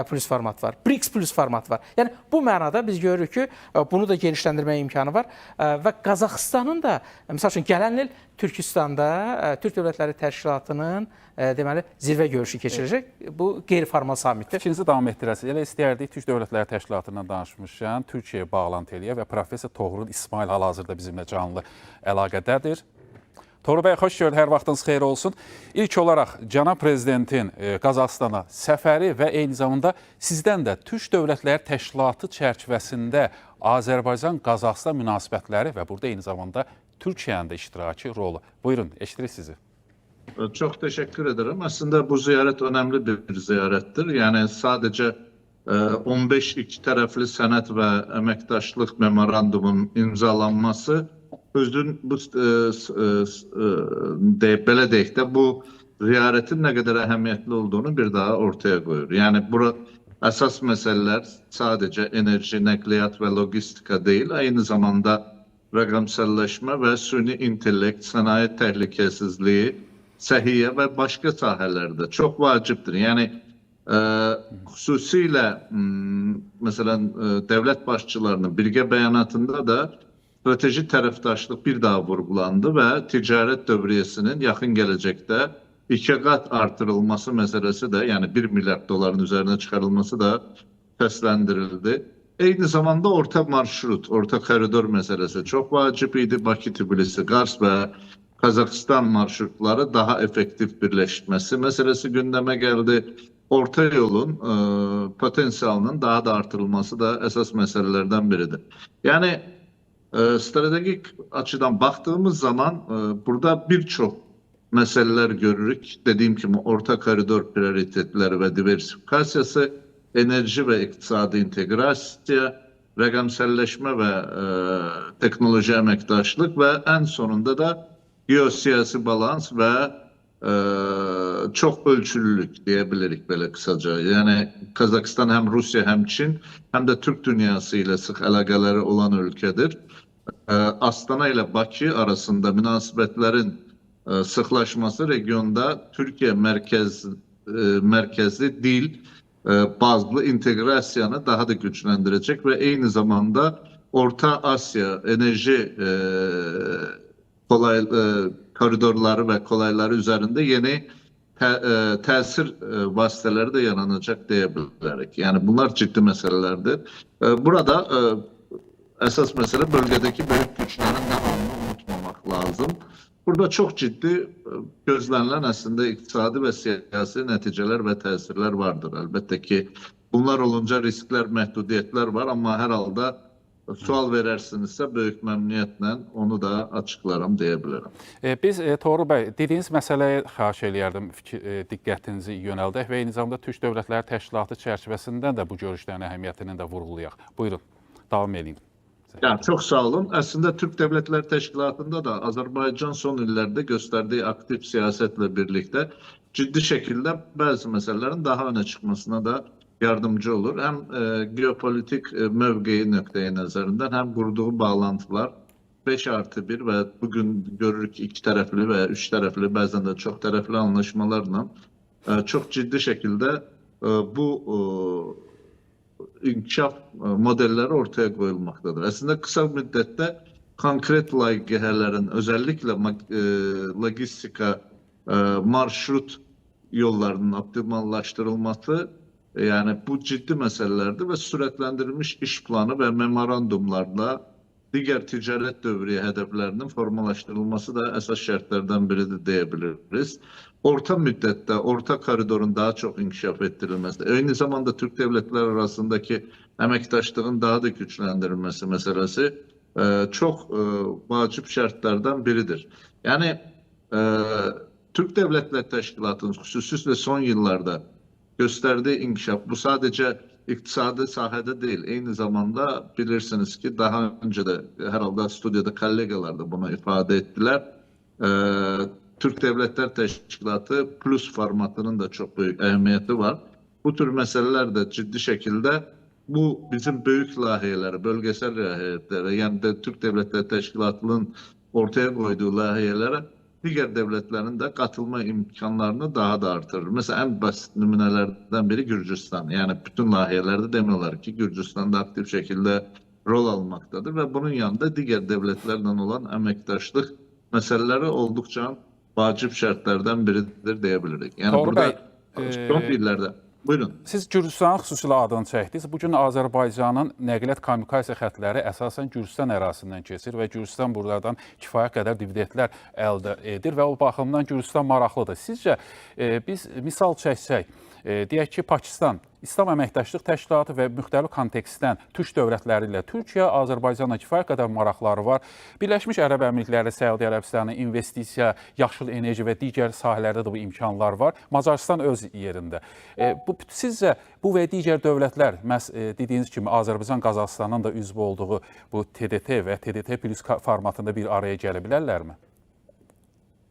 plus format var, BRICS plus format var. Yəni bu mənada biz görürük ki, bunu da genişləndirməyə imkanı var və Qazaxıstanın da məsəl üçün gələn il Türkistanda Türk Dövlətləri Təşkilatının deməli zirvə görüşü keçiriləcək. Bu qeyri-formal sammitdir. Fikrinizi davam etdirəsiniz. Elə istəyərdik Türk Dövlətləri Təşkilatından danışmışkən Türkiyəyə bağlantı eləyə və professor Toğrul İsmail hal-hazırda bizimlə canlı əlaqədədir. Toğrul bəy, xoş gördük, hər vaxtınız xeyir olsun. İlk olaraq Cənab Prezidentin Qazaxıstana səfəri və eyni zamanda sizdən də Türk Dövlətləri Təşkilatı çərçivəsində Azərbaycan-Qazaxıstan münasibətləri və burada eyni zamanda Türkiyənin də iştirakı rolu. Buyurun, eşidirik sizi. Çok teşekkür ederim. Aslında bu ziyaret önemli bir ziyarettir. Yani sadece 15 iki taraflı senet ve emektaşlık memorandumun imzalanması özün bu belə deyək də bu ziyaretin ne kadar ehemmiyetli olduğunu bir daha ortaya koyuyor. Yani bu esas meseleler sadece enerji, nakliyat ve logistika değil, aynı zamanda rakamsallaşma ve suni intellekt, sanayi tehlikesizliği, səhiyyə və başqa sahələrdə çox vacibdir. Yəni xüsusilə məsələn dövlət başçılarının birgə bəyanatında da strateji tərəfdaşlıq bir daha vurğulandı və ticarət dövriyyəsinin yaxın gələcəkdə 2 qat artırılması məsələsi də, yəni 1 milyard doların üzərinə çıxarılması da səsləndirildi. Eyni zamanda orta marşrut, orta koridor məsələsi çox vacib idi. Bakı, Tbilisi, Qars və Kazakistan marşrutları daha efektif birleşmesi meselesi gündeme geldi. Orta yolun potansiyelinin daha da artırılması da esas meselelerden biridir. Yani stratejik açıdan baktığımız zaman burada birçok meseleler görürük. Dediğim gibi orta koridor prioritetleri ve diversifikasiyası, enerji ve iktisadi integrasya, rakamselleşme ve teknoloji emektaşlık ve en sonunda da geosiyasi balans ve çok ölçülülük diyebilirik belə kısaca. Yani Kazakistan hem Rusya hem Çin hem de Türk dünyası ile sık əlaqələri olan ülkedir. Astana ile Bakı arasında münasibetlerin sıxlaşması regionda Türkiye merkezli dil bazlı integrasiyanı daha da güçlendirecek ve aynı zamanda Orta Asya enerji koridorları ve kolayları üzerinde yeni təsir vasitələri də yaranacaq deyə bilərik. Yəni bunlar ciddi məsələlərdir. Burada əsas məsələ bölgədəki böyük güclərin nə halını unutmamaq lazım. Burada çox ciddi gözlənilən əslində iqtisadi və siyasi nəticələr və təsirlər vardır. Əlbəttə ki, bunlar olunca risklər, məhdudiyyətlər var, amma hər halda sual verərsinizsə böyük məmnuniyyətlə onu da açıqlaram deyə bilərəm. Biz Toğrul bəy, dediyiniz məsələyə xahiş eləyərdim diqqətinizi yönəldək və eyni zamanda Türk Dövlətləri Təşkilatı çərçivəsində də bu görüşlərin əhəmiyyətini də vurğulayaq. Buyurun, davam edin. Yəni, çox sağ olun. Əslində Türk Dövlətləri Təşkilatında da Azərbaycan son illərdə göstərdiyi aktiv siyasətlə birlikdə ciddi şəkildə bəzi məsələlərin daha öne çıxmasına da yardımcı olur. Həm geopolitik mövqeyi nöqteyi nəzərindən, həm qurduğu bağlantılar 5+1 və bugün görürük 2 tərəfli və 3 tərəfli, bəzən də çox tərəfli anlaşmalarla çox ciddi şəkildə bu inkişaf modelləri ortaya qoyulmaqdadır. Əslində qısa müddətdə konkret layihələrin, özellikle logistika, marşrut yollarının optimallaştırılması, yani bu ciddi meselelerdir ve sürətləndirilmiş iş planı ve memorandumlarla digər ticarət dövriyə hədəflərinin formalaşdırılması da əsas şərtlərdən biridir deyə Orta müddətdə, orta koridorun daha çok inkişaf ettirilmesi, aynı zamanda Türk devletler arasındaki əməkdaşlığın daha da güçləndirilmesi meselesi çok vacip şərtlərdən biridir. Yani Türk Devletler Teşkilatı'nın xüsusilə son yıllarda gösterdiği inkişaf, bu sadece iktisadi sahada değil, aynı zamanda bilirsiniz ki daha önce de herhalde stüdyoda kollegalar da bunu ifade ettiler. Türk Devletler Teşkilatı Plus formatının da çok büyük ehemmiyeti var. Bu tür meseleler de ciddi şekilde bu bizim büyük lahiyeleri, bölgesel lahiyeleri, yani de Türk Devletler Teşkilatı'nın ortaya koyduğu lahiyelere diğer devletlerin de katılma imkanlarını daha da artırır. Mesela en basit nümunelerden biri Gürcistan. Yani bütün lahiyelerde demiyorlar ki Gürcistan da aktif şekilde rol almaktadır ve bunun yanında diğer devletlerden olan emektaşlık meseleleri oldukça vacip şartlardan biridir diyebiliriz. Yani Toğrul burada Bey, son illerde. Buyurun. Siz Gürcistanın xüsusilə adını çəkdiniz. Bugün Azərbaycanın nəqliyyat kommunikasiya xətləri əsasən Gürcistan ərazisindən keçir və Gürcistan buradan kifayət qədər dividendlər əldə edir və o baxımdan Gürcistan maraqlıdır. Sizcə biz misal çəksək, deyək ki, Pakistan, İslam Əməkdaşlıq Təşkilatı və müxtəlif kontekstdən Türk dövlətləri ilə Türkiyə, Azərbaycanla kifayət qədər maraqları var. Birləşmiş Ərəb Əmirlikləri, Səudiyyə Ərəbistanı, investisiya, yaşıl enerji və digər sahələrdə də bu imkanlar var. Macarıstan öz yerində. Sizcə bu və digər dövlətlər, məhz dediyiniz kimi Azərbaycan, Qazaxıstanın da üzvü olduğu bu TDT və TDT plus formatında bir araya gələ bilərlərmi?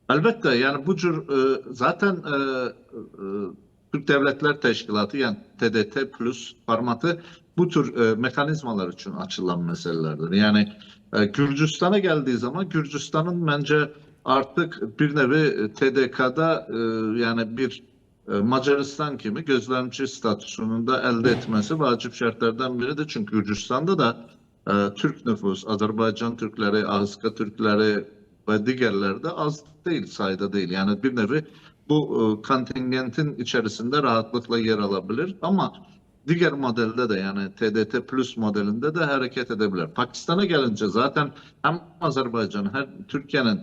Elbette, yani bu cür zaten Türk Devletler Teşkilatı, yani TDT plus formatı bu tür mekanizmalar için açılan meselelerdir. Yani Gürcistan'a geldiği zaman Gürcistan'ın bence artık bir nevi TDK'da yani bir Macaristan kimi gözlemci statüsünün de elde etmesi vacip şartlardan biridir. Çünkü Gürcistan'da da Türk nüfus, Azerbaycan Türkleri, Ahıska Türkleri ve diğerleri de az değil, sayıda değil. Yani bir nevi bu kontingentin içerisinde rahatlıkla yer alabilir ama diğer modelde de yani TDT plus modelinde de hareket edebilir. Pakistan'a gelince zaten hem Azerbaycan hem Türkiye'nin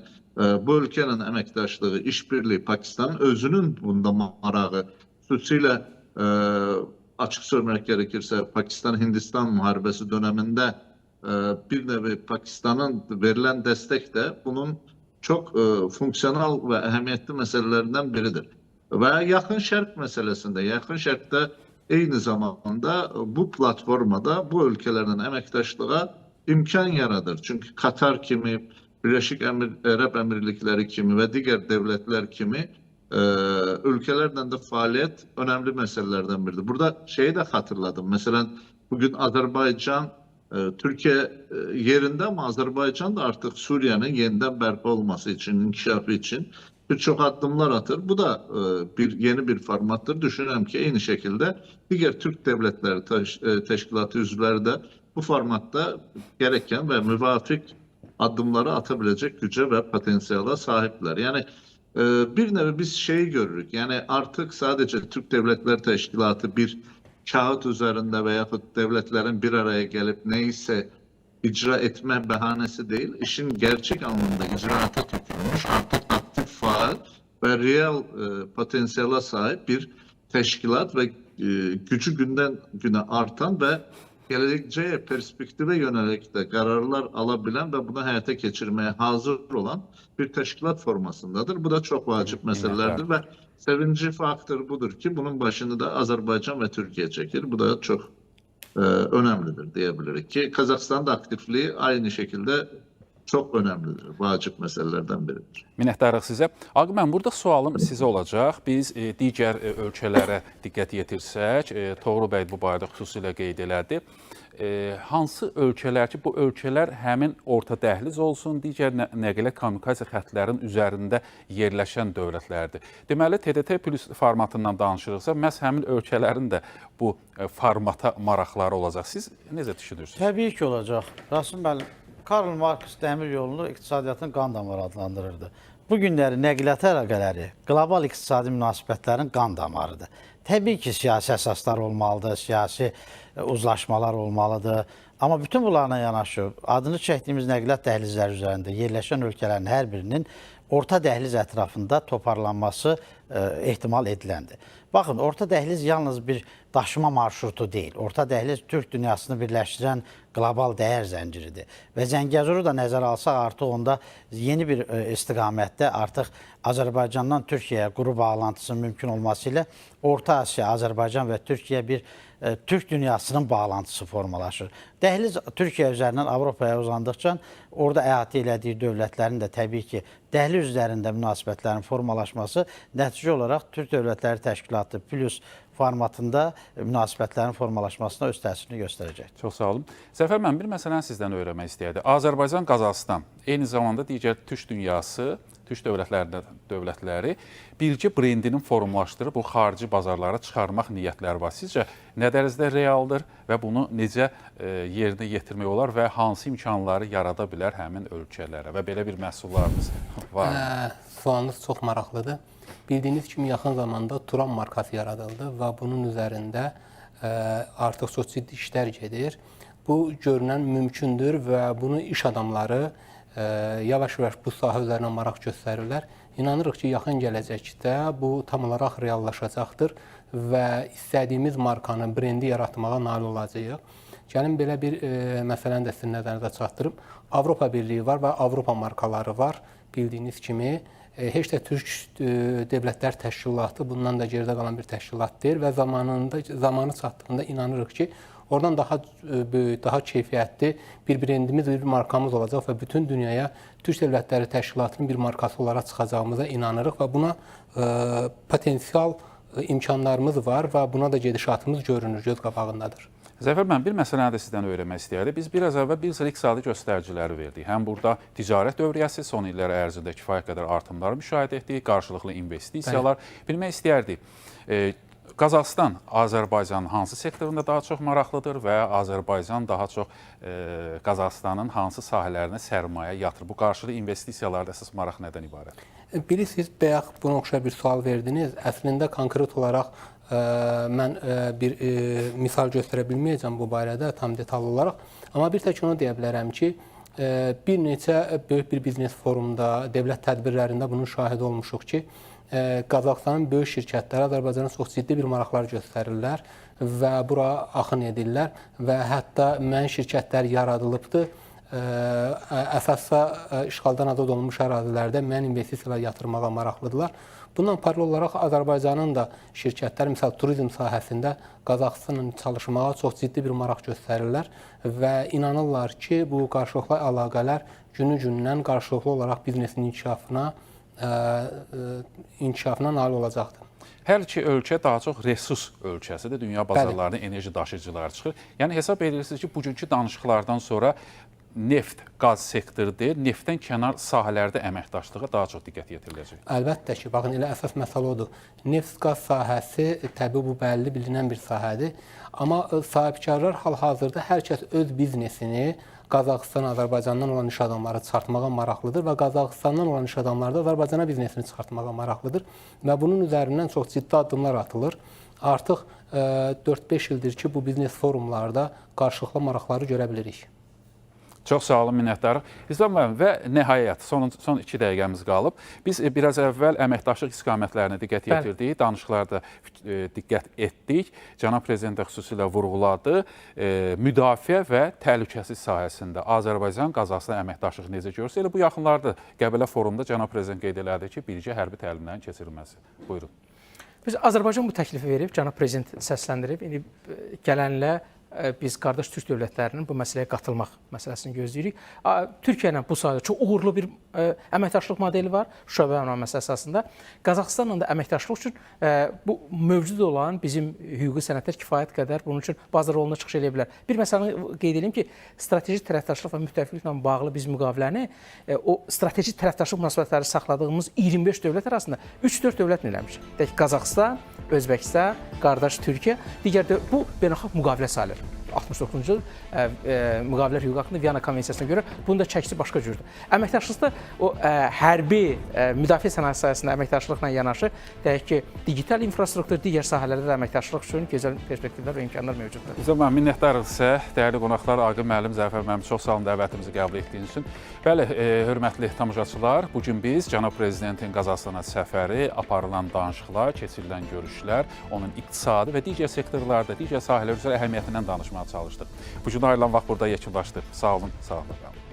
bu ülkenin emektaşlığı, işbirliği, Pakistan'ın özünün bunda marağı, xüsusilə açık söylemek gerekirse Pakistan-Hindistan muharebesi döneminde bir nevi Pakistan'ın verilen destek de bunun çok fonksiyonel ve ehemmiyetli meselelerinden biridir. Ve yakın şərq meselesinde, yakın şərqdə aynı zamanda bu platformada bu ülkelerin emektaşlığa imkan yaradır. Çünkü Katar kimi, Birleşik Arap Emirlikleri kimi ve diğer devletler kimi ülkelerden de faaliyet önemli meselelerden biridir. Burada şeyi de hatırladım. Mesela bugün Azerbaycan Türkiye yerinde ama Azerbaycan da artık Suriye'nin yeniden berpa olması için, inkişafı için birçok adımlar atır. Bu da yeni bir formattır. Düşünürüm ki aynı şekilde diğer Türk devletleri teşkilatı üzvləri de bu formatta gereken ve müvafik adımları atabilecek güce ve potansiyala sahipler. Yani bir nevi biz şeyi görürük. Yani artık sadece Türk Devletler Teşkilatı bir kağıt üzerinde veya devletlerin bir araya gelip neyse icra etme bahanesi değil, işin gerçek anlamda icraata tutulmuş, artık aktif, faal ve real potansiyela sahip bir teşkilat ve gücü günden güne artan ve geleceğe perspektive yönelik de kararlar alabilen ve bunu hayata geçirmeye hazır olan bir teşkilat formasındadır. Bu da çok vacip meselelerdir ve sevinci faktör budur ki bunun başını da Azerbaycan ve Türkiye çekir. Bu da çok önemlidir diyebiliriz ki Kazakistan'da aktifliği aynı şekilde çok önemlidir. Vacip meselelerden biridir. Minnətdarıq sizə. Ağabey, burada sualım sizə olacaq. Biz digər ölkələrə diqqət yetirsək, Toğrul bəy bu barədə xüsusilə qeyd elədi. Hansı ölkələr ki, bu ölkələr həmin orta dəhliz olsun, digər nəqliyyat kommunikasiya xətlərinin üzərində yerləşən dövlətlərdir. Deməli, TDT plus formatından danışırıqsa, məhz həmin ölkələrin də bu formata maraqları olacaq. Siz necə düşünürsünüz? Təbii ki, olacaq. Rasim bəli, Karl Marx dəmir yolunu iqtisadiyyatın qan damarı adlandırırdı. Bu günləri nəqliyyat əlaqələri qlobal iqtisadi münasibətlərin qan damarıdır. Təbii ki, siyasi əsaslar olmalıdır, siyasi uzlaşmalar olmalıdır. Amma bütün bunlarla yanaşı, adını çəkdiyimiz nəqliyyat dəhlizləri üzərində yerləşən ölkələrin hər birinin orta dəhliz ətrafında toparlanması ehtimal ediləndir. Baxın, orta dəhliz yalnız bir daşıma marşrutu deyil. Orta dəhliz Türk dünyasını birləşdirən qlobal dəyər zənciridir. Və Zəngəzuru da nəzərə alsaq, artıq onda yeni bir istiqamətdə artıq Azərbaycandan Türkiyəyə quru bağlantısının mümkün olması ilə Orta Asiya, Azərbaycan və Türkiyə bir Türk dünyasının bağlantısı formalaşır. Dəhliz Türkiyə üzərindən Avropaya uzandıqca orada əhatə elədiyi dövlətlərin də təbii ki, dəhliz üzərində münasibətlərin formalaşması nəticə olaraq Türk Dövlətləri Təşkilatı plus formatında münasibətlərin formalaşmasına öz təsirini göstərəcək. Çox sağ olun. Zəfər, mən bir məsələni sizdən öyrənmək istəyərdim. Azərbaycan, Qazaxıstan, eyni zamanda digər Türk dünyası, Türk dövlətləri bircə brendinin forumlaşdırıb bu xarici bazarlara çıxarmaq niyyətləri var. Sizcə nə dərəcədə realdır və bunu necə yerinə yetirmək olar və hansı imkanları yarada bilər həmin ölkələrə və belə bir məhsullarımız var? Sualınız çox maraqlıdır. Bildiyiniz kimi yaxın zamanda Turan markası yaradıldı və bunun üzərində artıq çox ciddi işlər gedir. Bu görünən mümkündür və bunu iş adamları yavaş-yavaş bu sahə üzərinə maraq göstərirlər. İnanırıq ki, yaxın gələcəkdə bu tam olaraq reallaşacaqdır və istədiyimiz markanın, brendi yaratmağa nail olacağıq. Gəlin belə bir məsələni də sizin nəzərinizə çatdırım. Avropa Birliyi var və Avropa markaları var. Bildiyiniz kimi, heç də Türk Devlətlər Təşkilatı bundan da geridə qalan bir təşkilat deyil və zamanı çatdığında inanırıq ki, oradan daha böyük, daha keyfiyyətli bir brendimiz, bir markamız olacaq və bütün dünyaya Türk Devlətləri Təşkilatının bir markası olaraq çıxacağımıza inanırıq və buna potensial imkanlarımız var və buna da gedişatımız görünür, göz qabağındadır. Zəfər, mən bir məsələni də sizdən öyrənmək istəyərdim. Biz biraz əvvəl bir sıra iqtisadi göstəriciləri verdik. Həm burada ticarət dövriyyəsi son illər ərzində kifayət qədər artımları müşahidə etdik, qarşılıqlı investisiyalar. Bilmək istəyərdik. Qazaxıstan Azərbaycanın hansı sektorunda daha çox maraqlıdır və Azərbaycan daha çox Qazaxıstanın hansı sahələrinə sərmayə yatırır? Bu qarşılıqlı investisiyalarda əsas maraq nədən ibarət? Bilirsiniz, bayaq buna oxşar bir sual verdiniz. Əslində konkret olaraq mən bir misal göstərə bilməyəcəm bu barədə tam detallı olaraq. Amma bir tək onu deyə bilərəm ki, bir neçə böyük bir biznes forumda, dövlət tədbirlərində bunun şahidi olmuşuq ki, Qazaxıstanın böyük şirkətləri Azərbaycana çox ciddi bir maraqlar göstərirlər və bura axın edirlər və hətta müəyyən şirkətlər yaradılıbdır. Əsasda işğaldan azad olunmuş ərazilərdə müəyyən investisiyalar yatırmağa maraqlıdırlar. Bundan paralel olaraq Azərbaycanın da şirkətləri, misal turizm sahəsində Qazaxıstanla çalışmağa çox ciddi bir maraq göstərirlər və inanırlar ki, bu qarşılıqlı əlaqələr günü-gündən qarşılıqlı olaraq biznesin inkişafına nail olacaqdır. Hər iki ölkə daha çox resurs ölkəsidir. Dünya bazarlarına enerji daşıyıcıları çıxır. Yəni hesab edirsiniz ki, bugünkü danışıqlardan sonra neft, qaz sektoru deyil, neftdən kənar sahələrdə əməkdaşlığa daha çox diqqət yetiriləcək. Əlbəttə ki, baxın, elə əsas məsələ odur. Neft, qaz sahəsi təbii bu bəlli bilinən bir sahədir. Amma sahibkarlar hal-hazırda hər kəs öz biznesini Qazaxıstan, Azərbaycandan olan iş adamları çıxartmağa maraqlıdır və Qazaxıstandan olan iş adamları da Azərbaycana biznesini çıxartmağa maraqlıdır və bunun üzərindən çox ciddi addımlar atılır. Artıq 4-5 ildir ki, bu biznes forumlarda qarşılıqlı maraqları görə bilirik. Çox sağ olun, minnətdarıq. İslam müəllim, və nəhayət, son 2 dəqiqəmiz qalıb. Biz biraz əvvəl əməkdaşlıq istiqamətlərinə diqqət yetirdik, danışıqlarda diqqət etdik. Cənab Prezident də xüsusilə vurğuladı. Müdafiə və təhlükəsizlik sahəsində Azərbaycan, Qazaxıstan əməkdaşlığı necə görürsə, elə bu yaxınlarda Qəbələ forumunda Cənab Prezident qeyd elədi ki, birgə hərbi təlimlərin keçirilməsi. Buyurun. Biz Azərbaycan bu təklifi verib, Cənab Prezident səsləndirib. İndi gələnlə biz qardaş türk dövlətlərinin bu məsələyə qatılmaq məsələsini gözləyirik. Türkiyə ilə bu sahədə çox uğurlu bir əməkdaşlıq modeli var, Şuşa və Ünvan məsələsi əsasında. Qazaxıstanla da əməkdaşlıq üçün bu mövcud olan bizim hüquqi sənədlər kifayət qədər bunun üçün bazar roluna çıxış edə bilər. Bir məsələni qeyd edeyim ki, strateji tərəfdaşlıq və müttəfiqliklə bağlı biz müqaviləni o strateji tərəfdaşlıq münasibətləri saxladığımız 25 dövlət arasında 3-4 dövlətlə eləmişik. Deyək Qazaxıstan, Özbəkistan, qardaş Türkiyə, digər də bu beynəlxalq müqavilə sayılır. 69-cu müqavilə hüquq haqqında Viyana konvensiyasına görə bunun da çəkisi başqa cürdür. Əməkdaşlıqda o hərbi müdafiə sənayesi sahəsində əməkdaşlıqla yanaşı, deyək ki, digital infrastruktur, digər sahələrdə də əməkdaşlıq üçün gözəl perspektivlər və imkanlar mövcuddur. Biz mən minnətdarıq sizə, dəyərli qonaqlar, Aqil müəllim, Zəfər müəllim, çox sağ olun dəvətimizi qəbul etdiyiniz üçün. Bəli, hörmətli tamaşaçılar, bugün biz Cənab Prezidentin Qazaxıstana səfəri, aparılan danışıqlar, keçirilən görüşlər, onun iqtisadi və digər sektorlarda, digər sahələr üzrə əhəmiyyətindən danışmağa çalışdıq. Bu gün ayrılan vaxt burada yekunlaşdı. Sağ olun, sağ olun.